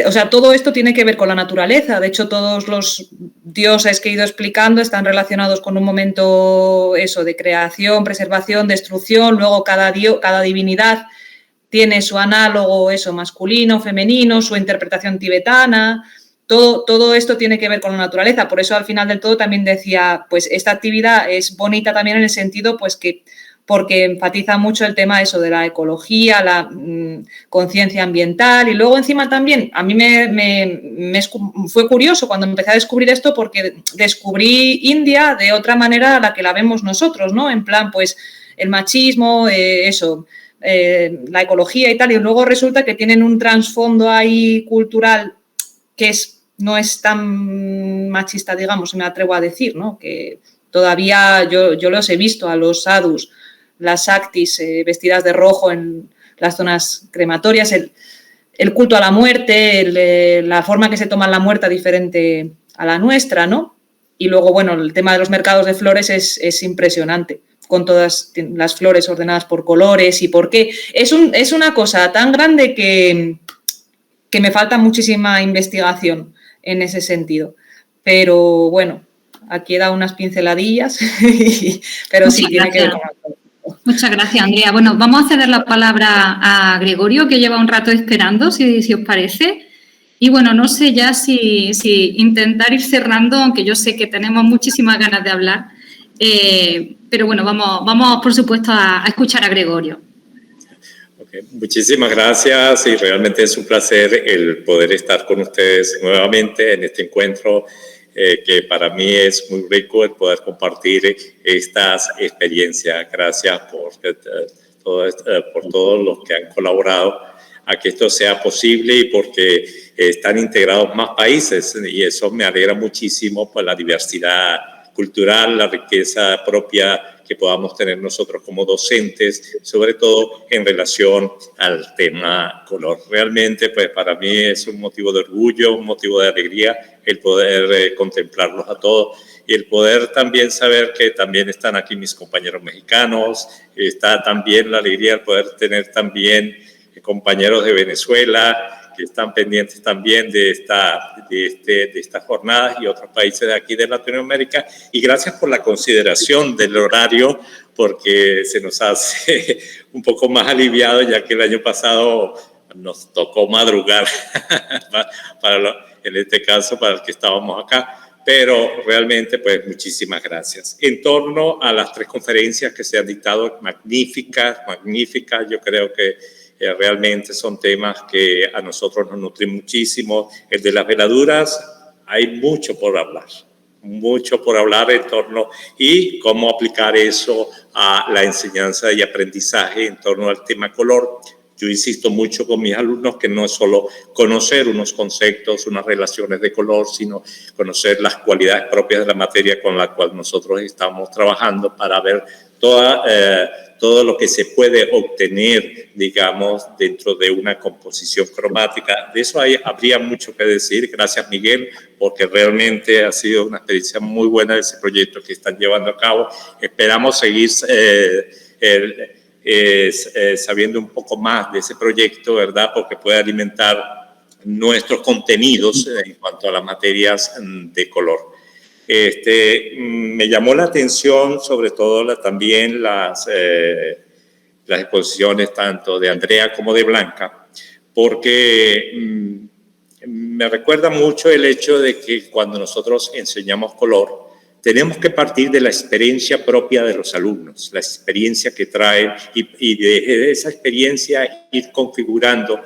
Speaker 4: o sea, todo esto tiene que ver con la naturaleza. De hecho, todos los dioses que he ido explicando están relacionados con un momento eso de creación, preservación, destrucción. Luego cada divinidad tiene su análogo eso masculino, femenino, su interpretación tibetana. Todo esto tiene que ver con la naturaleza. Por eso al final del todo también decía, pues esta actividad es bonita también en el sentido pues porque enfatiza mucho el tema eso de la ecología, la conciencia ambiental y luego encima también a mí me fue curioso cuando empecé a descubrir esto porque descubrí India de otra manera a la que la vemos nosotros, ¿no? En plan, pues el machismo, la ecología y tal, y luego resulta que tienen un trasfondo ahí cultural que no es tan machista, digamos, me atrevo a decir, ¿no? Que todavía yo los he visto a los sadhus, las shaktis vestidas de rojo en las zonas crematorias, el culto a la muerte, la forma que se toma la muerte diferente a la nuestra, ¿no? Y luego, bueno, el tema de los mercados de flores es impresionante, con todas las flores ordenadas por colores y por qué. Es una cosa tan grande que me falta muchísima investigación en ese sentido. Pero, bueno, aquí he dado unas pinceladillas, pero sí, tiene que ver con algo.
Speaker 2: Muchas gracias, Andrea. Bueno, vamos a ceder la palabra a Gregorio, que lleva un rato esperando, si os parece. Y bueno, no sé ya si intentar ir cerrando, aunque yo sé que tenemos muchísimas ganas de hablar. Pero bueno, vamos por supuesto a escuchar a Gregorio.
Speaker 8: Okay. Muchísimas gracias y realmente es un placer el poder estar con ustedes nuevamente en este encuentro. Que para mí es muy rico el poder compartir estas experiencias. Gracias por por todos los que han colaborado a que esto sea posible y porque están integrados más países y eso me alegra muchísimo por la diversidad cultural, la riqueza propia que podamos tener nosotros como docentes, sobre todo en relación al tema color. Realmente, pues para mí es un motivo de orgullo, un motivo de alegría el poder contemplarlos a todos y el poder también saber que también están aquí mis compañeros mexicanos, está también la alegría de poder tener también compañeros de Venezuela, que están pendientes también de estas jornadas y otros países de aquí de Latinoamérica. Y gracias por la consideración del horario, porque se nos hace un poco más aliviado, ya que el año pasado nos tocó madrugar, en este caso, para el que estábamos acá. Pero realmente, pues, muchísimas gracias. En torno a las 3 conferencias que se han dictado, magníficas, yo creo que realmente son temas que a nosotros nos nutren muchísimo. El de las veladuras, hay mucho por hablar en torno y cómo aplicar eso a la enseñanza y aprendizaje en torno al tema color. Yo insisto mucho con mis alumnos que no es solo conocer unos conceptos, unas relaciones de color, sino conocer las cualidades propias de la materia con la cual nosotros estamos trabajando para ver todo lo que se puede obtener, digamos, dentro de una composición cromática. De eso habría mucho que decir. Gracias, Miguel, porque realmente ha sido una experiencia muy buena ese proyecto que están llevando a cabo. Esperamos seguir sabiendo un poco más de ese proyecto, ¿verdad? Porque puede alimentar nuestros contenidos en cuanto a las materias de color. Me llamó la atención sobre todo también las exposiciones tanto de Andrea como de Blanca, porque me recuerda mucho el hecho de que cuando nosotros enseñamos color, tenemos que partir de la experiencia propia de los alumnos, la experiencia que traen y de esa experiencia ir configurando,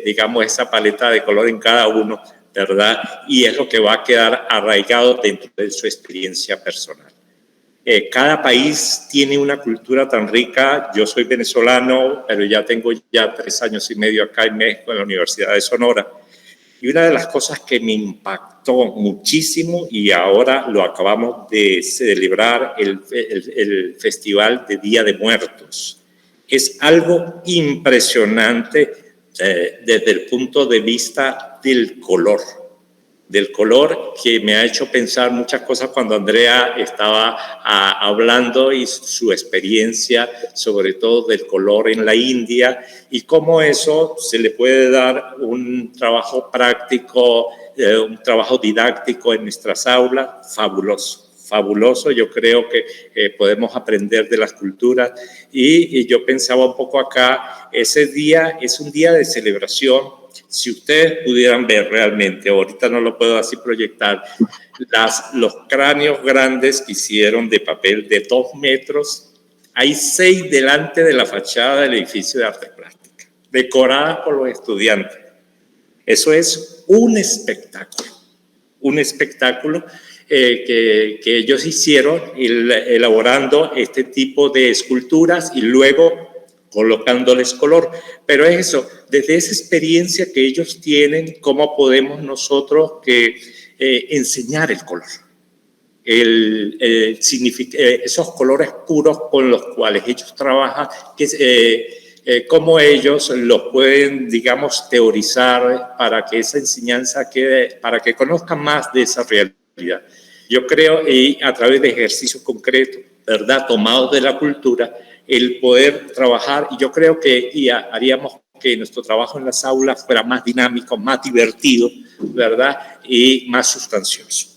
Speaker 8: digamos, esa paleta de color en cada uno, ¿verdad? Y es lo que va a quedar arraigado dentro de su experiencia personal. Cada país tiene una cultura tan rica. Yo soy venezolano, pero ya tengo 3 años y medio acá en México, en la Universidad de Sonora. Y una de las cosas que me impactó muchísimo, y ahora lo acabamos de celebrar, el Festival de Día de Muertos. Es algo impresionante desde el punto de vista del color que me ha hecho pensar muchas cosas cuando Andrea estaba hablando y su experiencia sobre todo del color en la India y cómo eso se le puede dar un trabajo práctico, un trabajo didáctico en nuestras aulas, fabuloso. Yo creo que podemos aprender de las culturas y yo pensaba un poco acá, ese día es un día de celebración. Si ustedes pudieran ver realmente, ahorita no lo puedo así proyectar, los cráneos grandes que hicieron de papel de 2 metros, hay 6 delante de la fachada del edificio de Artes Plásticas, decoradas por los estudiantes. Eso es un espectáculo que ellos hicieron elaborando este tipo de esculturas y luego colocándoles color. Pero es eso, desde esa experiencia que ellos tienen, cómo podemos nosotros enseñar el color. Esos colores puros con los cuales ellos trabajan, cómo ellos los pueden, digamos, teorizar para que esa enseñanza quede, para que conozcan más de esa realidad. Yo creo, y a través de ejercicios concretos, ¿verdad?, tomados de la cultura, el poder trabajar, y yo creo que haríamos que nuestro trabajo en las aulas fuera más dinámico, más divertido, ¿verdad?, y más sustancioso.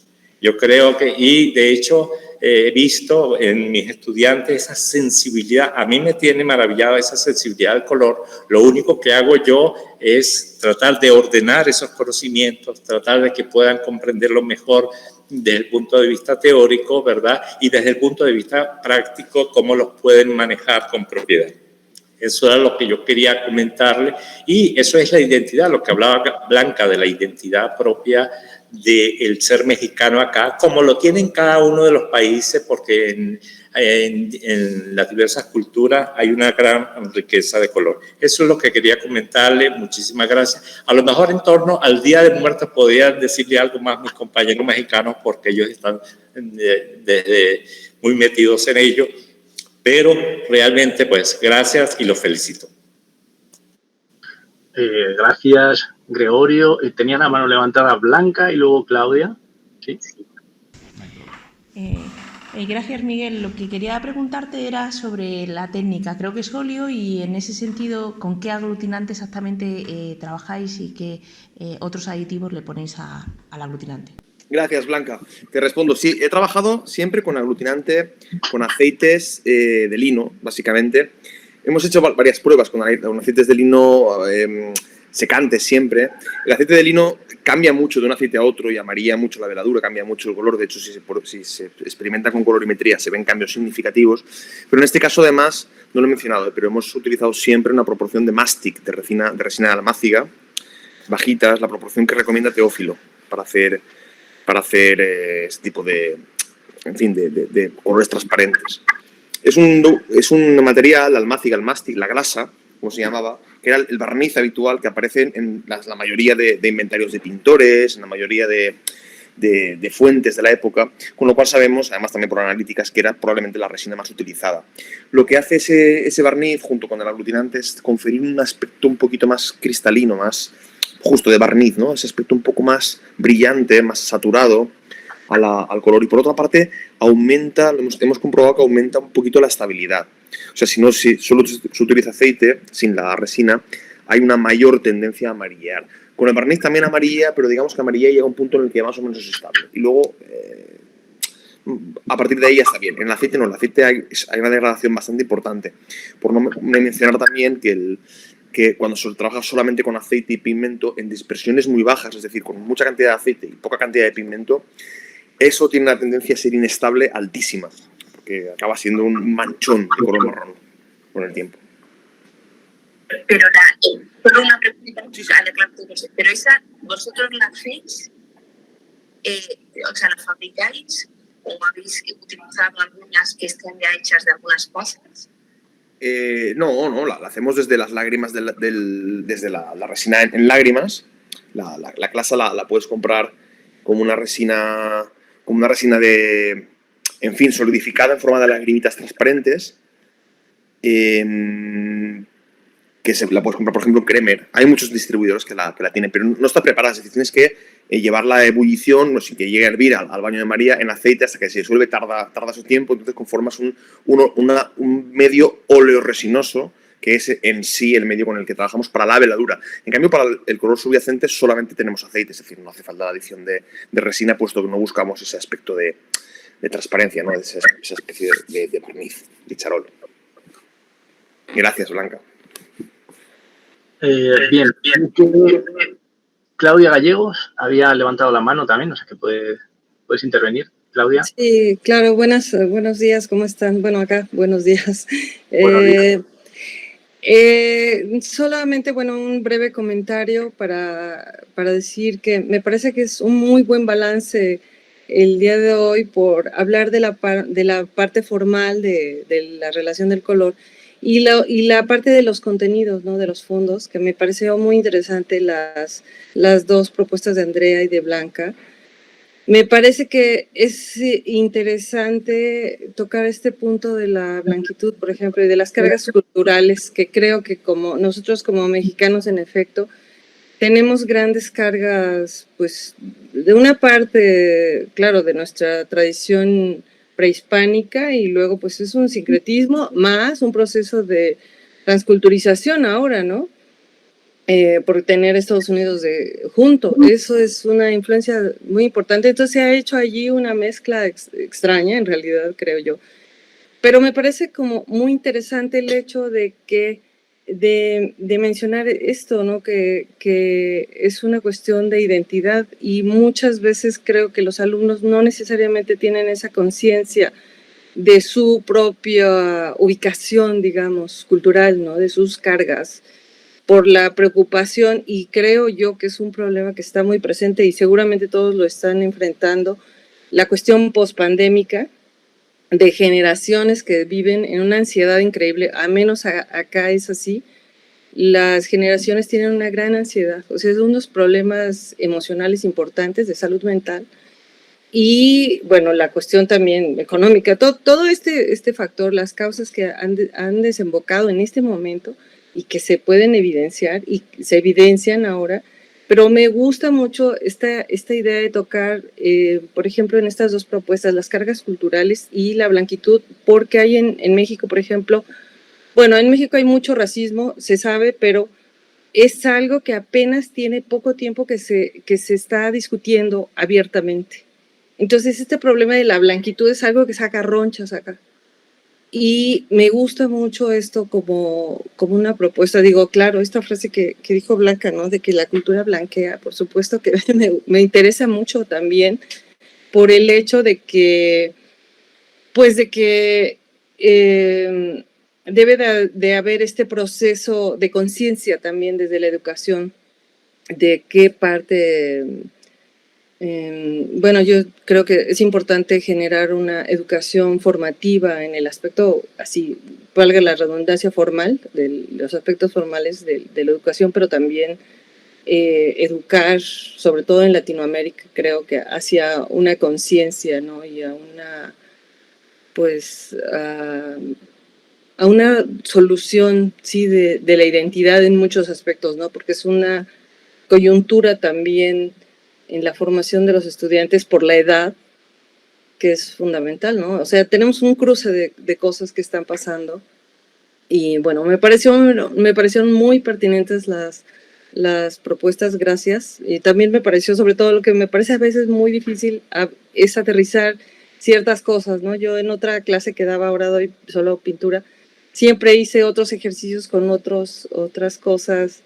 Speaker 8: Yo creo que, y de hecho, he visto en mis estudiantes esa sensibilidad. A mí me tiene maravillado esa sensibilidad al color. Lo único que hago yo es tratar de ordenar esos conocimientos, tratar de que puedan comprenderlo mejor desde el punto de vista teórico, ¿verdad? Y desde el punto de vista práctico, cómo los pueden manejar con propiedad. Eso era lo que yo quería comentarle. Y eso es la identidad, lo que hablaba Blanca de la identidad propia del ser mexicano acá, como lo tienen cada uno de los países, porque en las diversas culturas hay una gran riqueza de color. Eso es lo que quería comentarle. Muchísimas gracias. A lo mejor en torno al Día de Muertos podrían decirle algo más mis compañeros mexicanos, porque ellos están desde muy metidos en ello, pero realmente pues gracias y los felicito.
Speaker 1: Gracias, Gregorio. Tenía la mano levantada Blanca y luego Claudia. ¿Sí?
Speaker 7: Gracias, Miguel. Lo que quería preguntarte era sobre la técnica. Creo que es óleo y en ese sentido, ¿con qué aglutinante exactamente trabajáis y qué otros aditivos le ponéis al aglutinante?
Speaker 3: Gracias, Blanca. Te respondo. Sí, he trabajado siempre con aglutinante, con aceites de lino, básicamente. Hemos hecho varias pruebas con aceites de lino secantes siempre. El aceite de lino cambia mucho de un aceite a otro y amarilla mucho la veladura, cambia mucho el color. De hecho, si se experimenta con colorimetría se ven cambios significativos. Pero en este caso, además, no lo he mencionado, pero hemos utilizado siempre una proporción de mastic, de resina de almáciga, bajitas, la proporción que recomienda Teófilo para hacer este tipo de colores transparentes. Es un material, la almáciga, el mastic, la grasa, como se llamaba, que era el barniz habitual que aparece en la mayoría de inventarios de pintores, en la mayoría de fuentes de la época, con lo cual sabemos, además también por analíticas, que era probablemente la resina más utilizada. Lo que hace ese barniz, junto con el aglutinante, es conferir un aspecto un poquito más cristalino, más justo de barniz, ¿no? Ese aspecto un poco más brillante, más saturado al color. Y por otra parte, hemos comprobado que aumenta un poquito la estabilidad. O sea, si solo se utiliza aceite, sin la resina, hay una mayor tendencia a amarillar. Con el barniz también amarilla, pero digamos que amarilla llega a un punto en el que más o menos es estable. Y luego, a partir de ahí ya está bien. En el aceite no, en el aceite hay una degradación bastante importante. Por no mencionar también que cuando se trabaja solamente con aceite y pigmento, en dispersiones muy bajas, es decir, con mucha cantidad de aceite y poca cantidad de pigmento, eso tiene una tendencia a ser inestable altísima, porque acaba siendo un manchón de color marrón con el tiempo.
Speaker 9: Pero solo una pregunta, pero esa, ¿vosotros la hacéis? O sea, ¿la fabricáis? ¿O habéis utilizado algunas que estén ya hechas de algunas cosas?
Speaker 3: No, la hacemos desde las lágrimas, desde la resina en lágrimas. La clasa la puedes comprar como una resina de, en fin, solidificada en forma de lagrimitas transparentes, que la puedes comprar, por ejemplo, en Kremer. Hay muchos distribuidores que la tienen, pero no está preparada. Es decir, tienes que llevarla a ebullición, sin que llegue a hervir al baño de María, en aceite hasta que se disuelve, tarda su tiempo, entonces conformas un medio óleo resinoso, que es en sí el medio con el que trabajamos para la veladura. En cambio, para el color subyacente solamente tenemos aceite, es decir, no hace falta la adición de resina, puesto que no buscamos ese aspecto de transparencia, ¿no? Esa especie de barniz, de charol. Gracias, Blanca.
Speaker 1: Bien. Claudia Gallegos había levantado la mano también, no sé qué puedes intervenir, Claudia.
Speaker 10: Sí, claro, buenos días, ¿cómo están? Bueno, acá, buenos días.
Speaker 1: Buenos días.
Speaker 10: Solamente, un breve comentario para decir que me parece que es un muy buen balance el día de hoy por hablar de la parte formal de la relación del color y la parte de los contenidos, ¿no? De los fondos, que me pareció muy interesante las dos propuestas de Andrea y de Blanca. Me parece que es interesante tocar este punto de la blanquitud, por ejemplo, y de las cargas culturales, que creo que como nosotros como mexicanos, en efecto, tenemos grandes cargas, pues, de una parte, claro, de nuestra tradición prehispánica, y luego, pues, es un sincretismo más un proceso de transculturización ahora, ¿no? Por tener Estados Unidos junto. Eso es una influencia muy importante. Entonces se ha hecho allí una mezcla extraña, en realidad, creo yo. Pero me parece como muy interesante el hecho de mencionar esto, ¿no? Que es una cuestión de identidad, y muchas veces creo que los alumnos no necesariamente tienen esa conciencia de su propia ubicación, digamos, cultural, ¿no? De sus cargas, por la preocupación, y creo yo que es un problema que está muy presente y seguramente todos lo están enfrentando, la cuestión pospandémica, de generaciones que viven en una ansiedad increíble, a menos acá es así. Las generaciones tienen una gran ansiedad, o sea, es unos problemas emocionales importantes de salud mental y, bueno, la cuestión también económica, todo este factor, las causas que han desembocado en este momento y que se pueden evidenciar y se evidencian ahora, pero me gusta mucho esta idea de tocar, por ejemplo, en estas dos propuestas, las cargas culturales y la blanquitud, porque hay en México, por ejemplo, bueno, en México hay mucho racismo, se sabe, pero es algo que apenas tiene poco tiempo que se está discutiendo abiertamente. Entonces, este problema de la blanquitud es algo que saca ronchas acá. Y me gusta mucho esto como una propuesta. Digo, claro, esta frase que dijo Blanca, ¿no? De que la cultura blanquea, por supuesto que me interesa mucho también por el hecho de que, pues de que debe de haber este proceso de conciencia también desde la educación, de qué parte... bueno, yo creo que es importante generar una educación formativa en el aspecto, así, valga la redundancia, formal, de los aspectos formales de la educación, pero también educar, sobre todo en Latinoamérica, creo que hacia una conciencia, ¿no? Y a una, pues, a una solución, sí, de la identidad en muchos aspectos, ¿no? Porque es una coyuntura también en la formación de los estudiantes por la edad, que es fundamental, ¿no? O sea, tenemos un cruce de cosas que están pasando y, bueno, me parecieron muy pertinentes las propuestas, gracias. Y también me pareció, sobre todo, lo que me parece a veces muy difícil es aterrizar ciertas cosas, ¿no? Yo en otra clase que daba ahora doy solo pintura, siempre hice otros ejercicios con otras cosas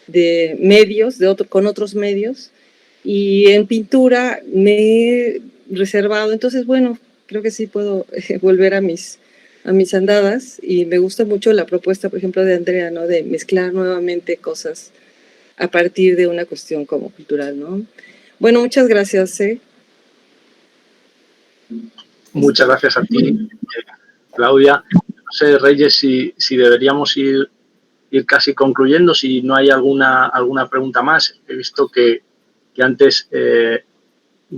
Speaker 10: de medios, con otros medios, y en pintura me he reservado. Entonces, bueno, creo que sí puedo volver a mis andadas y me gusta mucho la propuesta, por ejemplo, de Andrea, ¿no? De mezclar nuevamente cosas a partir de una cuestión como cultural, ¿no? Bueno, muchas gracias.
Speaker 1: Muchas gracias a ti, Claudia. No sé, Reyes, si deberíamos ir casi concluyendo, si no hay alguna pregunta más. He visto que antes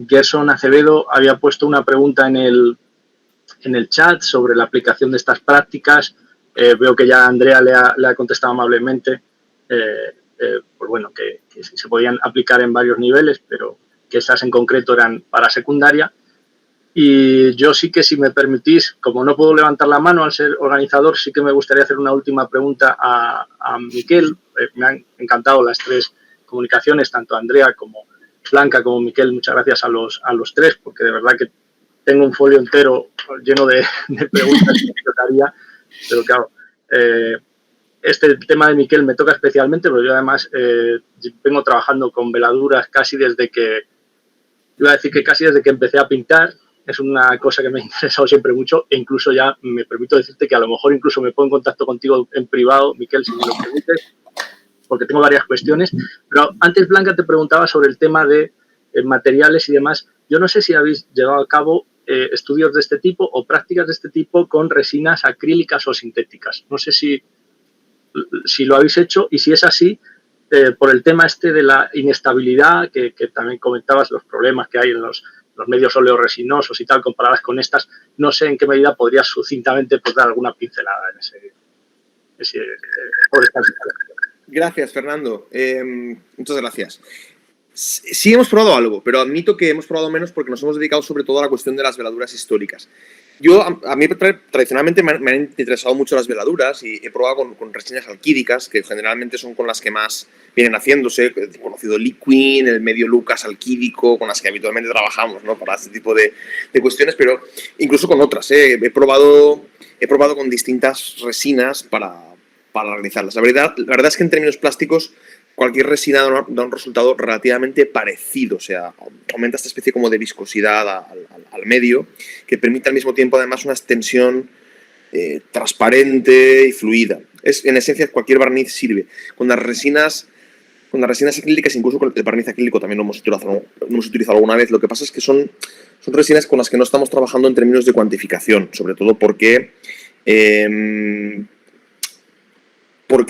Speaker 1: Gerson Acevedo había puesto una pregunta en el chat sobre la aplicación de estas prácticas. Veo que ya Andrea le ha contestado amablemente, pues bueno, que se podían aplicar en varios niveles, pero que estas en concreto eran para secundaria. Y yo sí que, si me permitís, como no puedo levantar la mano al ser organizador, sí que me gustaría hacer una última pregunta a Miquel. Me han encantado las tres comunicaciones, tanto Andrea como Blanca como Miquel. Muchas gracias a los tres, porque de verdad que tengo un folio entero lleno de preguntas que yo haría, pero claro, este tema de Miquel me toca especialmente, porque yo además vengo trabajando con veladuras casi desde que empecé a pintar. Es una cosa que me ha interesado siempre mucho, e incluso ya me permito decirte que a lo mejor incluso me pongo en contacto contigo en privado, Miquel, si me lo permites, porque tengo varias cuestiones. Pero antes, Blanca, te preguntaba sobre el tema de materiales y demás. Yo no sé si habéis llevado a cabo estudios de este tipo o prácticas de este tipo con resinas acrílicas o sintéticas. No sé si lo habéis hecho, y si es así, por el tema este de la inestabilidad, que también comentabas, los problemas que hay en los medios oleoresinosos y tal, comparadas con estas, no sé en qué medida podrías sucintamente dar alguna pincelada en por esta situación.
Speaker 3: Gracias, Fernando. Muchas gracias. Sí hemos probado algo, pero admito que hemos probado menos porque nos hemos dedicado sobre todo a la cuestión de las veladuras históricas. A mí tradicionalmente me han interesado mucho las veladuras y he probado con resinas alquídicas, que generalmente son con las que más vienen haciéndose, el conocido Liquin, el medio Lucas alquídico, con las que habitualmente trabajamos, ¿no? Para este tipo de cuestiones, pero incluso con otras. He probado con distintas resinas para realizarlas. La verdad es que en términos plásticos cualquier resina da un resultado relativamente parecido, o sea, aumenta esta especie como de viscosidad al medio, que permite al mismo tiempo además una extensión transparente y fluida. En esencia, cualquier barniz sirve. Con las resinas acrílicas, incluso con el barniz acrílico también lo hemos utilizado alguna vez. Lo que pasa es que son son resinas con las que no estamos trabajando en términos de cuantificación, sobre todo porque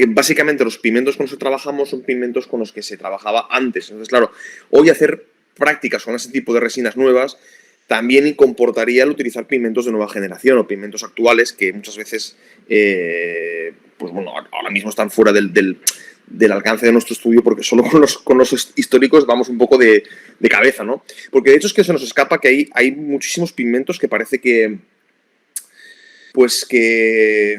Speaker 3: básicamente los pigmentos con los que trabajamos son pigmentos con los que se trabajaba antes. Entonces, claro, hoy hacer prácticas con ese tipo de resinas nuevas también comportaría el utilizar pigmentos de nueva generación o pigmentos actuales que muchas veces, pues bueno, ahora mismo están fuera del alcance de nuestro estudio, porque solo con los históricos vamos un poco de cabeza, ¿no? Porque de hecho es que se nos escapa que hay muchísimos pigmentos que parece que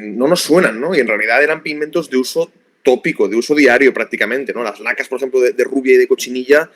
Speaker 3: no nos suenan, ¿no? Y en realidad eran pigmentos de uso tópico, de uso diario prácticamente, ¿no? Las lacas, por ejemplo, de rubia y de cochinilla,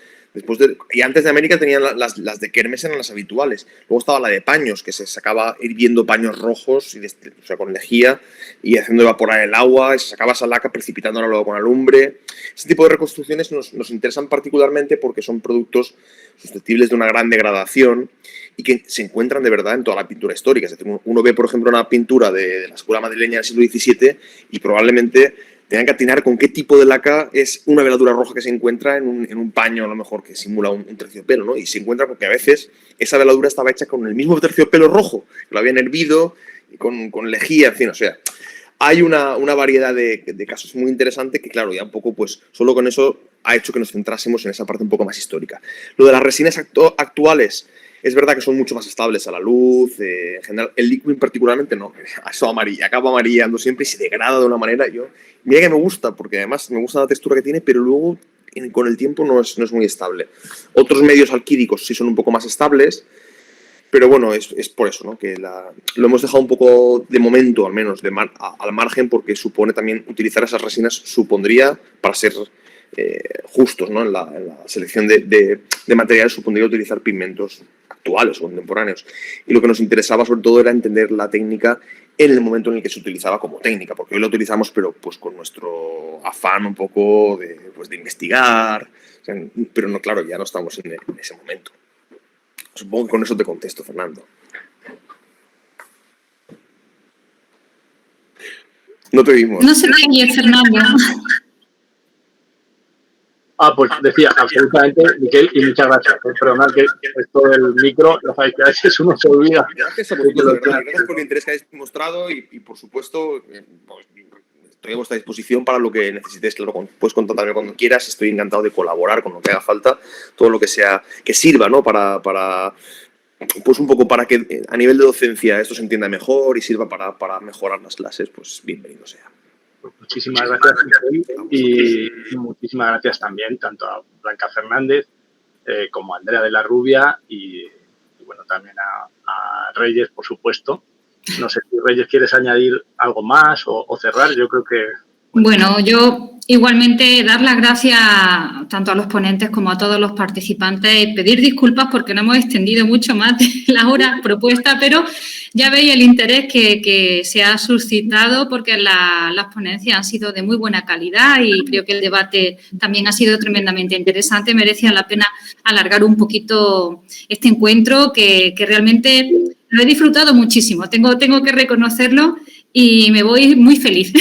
Speaker 3: y antes de América tenían las de Kermes, eran las habituales. Luego estaba la de paños, que se sacaba hirviendo paños rojos, o sea, con lejía, y haciendo evaporar el agua, y se sacaba esa laca precipitándola luego con alumbre. Ese tipo de reconstrucciones nos interesan particularmente porque son productos susceptibles de una gran degradación y que se encuentran de verdad en toda la pintura histórica. Es decir, uno ve, por ejemplo, una pintura de la escuela madrileña del siglo XVII y probablemente tengan que atinar con qué tipo de laca es una veladura roja que se encuentra en un paño, a lo mejor, que simula un terciopelo, ¿no? Y se encuentra porque a veces esa veladura estaba hecha con el mismo terciopelo rojo, que lo habían hervido, con lejía, en fin, o sea, hay una variedad de casos muy interesante que, claro, ya un poco, pues, solo con eso ha hecho que nos centrásemos en esa parte un poco más histórica. Lo de las resinas actuales, es verdad que son mucho más estables a la luz, en general, el liquid particularmente no, eso acaba amarillando siempre y se degrada de una manera. Mira que me gusta, porque además me gusta la textura que tiene, pero luego con el tiempo no es muy estable. Otros medios alquídicos sí son un poco más estables, pero bueno, es por eso, ¿no? Que lo hemos dejado un poco de momento, al menos, al margen, porque supone también utilizar esas resinas, supondría, para ser justos, ¿no? En la selección de materiales, supondría utilizar pigmentos actuales o contemporáneos. Y lo que nos interesaba sobre todo era entender la técnica en el momento en el que se utilizaba como técnica, porque hoy lo utilizamos, pero pues con nuestro afán un poco de investigar, o sea, pero no, claro, ya no estamos en ese momento. Supongo que con eso te contesto, Fernando. No te oímos.
Speaker 2: No se te oye, Fernando.
Speaker 1: Pues decía, absolutamente, Miquel, y muchas gracias. Perdonad que esto del micro, lo sabéis que a veces uno se olvida.
Speaker 3: Gracias a vosotros, de verdad. Gracias por el interés que habéis mostrado y por supuesto, pues, estoy a vuestra disposición para lo que necesitéis. Claro, puedes contactarme cuando quieras. Estoy encantado de colaborar con lo que haga falta, todo lo que sea, que sirva, ¿no? Para pues un poco para que a nivel de docencia esto se entienda mejor y sirva para mejorar las clases, pues bienvenido sea.
Speaker 1: Muchísimas gracias, y muchísimas gracias también tanto a Blanca Fernández como a Andrea de la Rubia y bueno, también a Reyes, por supuesto. No sé si Reyes quieres añadir algo más o cerrar. Yo creo que...
Speaker 2: Bueno, yo igualmente dar las gracias tanto a los ponentes como a todos los participantes y pedir disculpas porque no hemos extendido mucho más de la hora propuesta, pero ya veis el interés que se ha suscitado porque las ponencias han sido de muy buena calidad y creo que el debate también ha sido tremendamente interesante. Merecía la pena alargar un poquito este encuentro que realmente lo he disfrutado muchísimo, tengo que reconocerlo y me voy muy feliz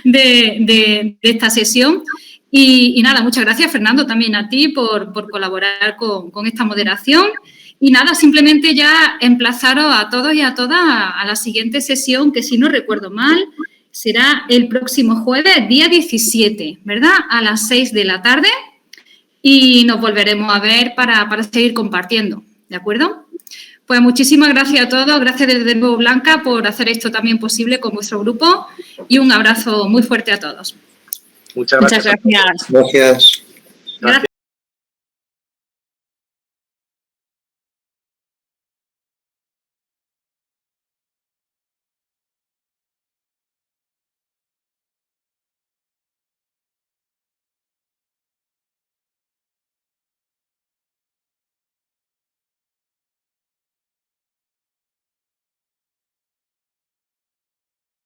Speaker 2: de esta sesión. Y nada, muchas gracias, Fernando, también a ti por colaborar con esta moderación. Y nada, simplemente ya emplazaros a todos y a todas a la siguiente sesión, que si no recuerdo mal, será el próximo jueves, día 17, ¿verdad? A las 6 de la tarde y nos volveremos a ver para seguir compartiendo, ¿de acuerdo? Pues muchísimas gracias a todos, gracias desde nuevo Blanca por hacer esto también posible con vuestro grupo y un abrazo muy fuerte a todos.
Speaker 1: Muchas gracias.
Speaker 2: Muchas gracias.
Speaker 6: Gracias.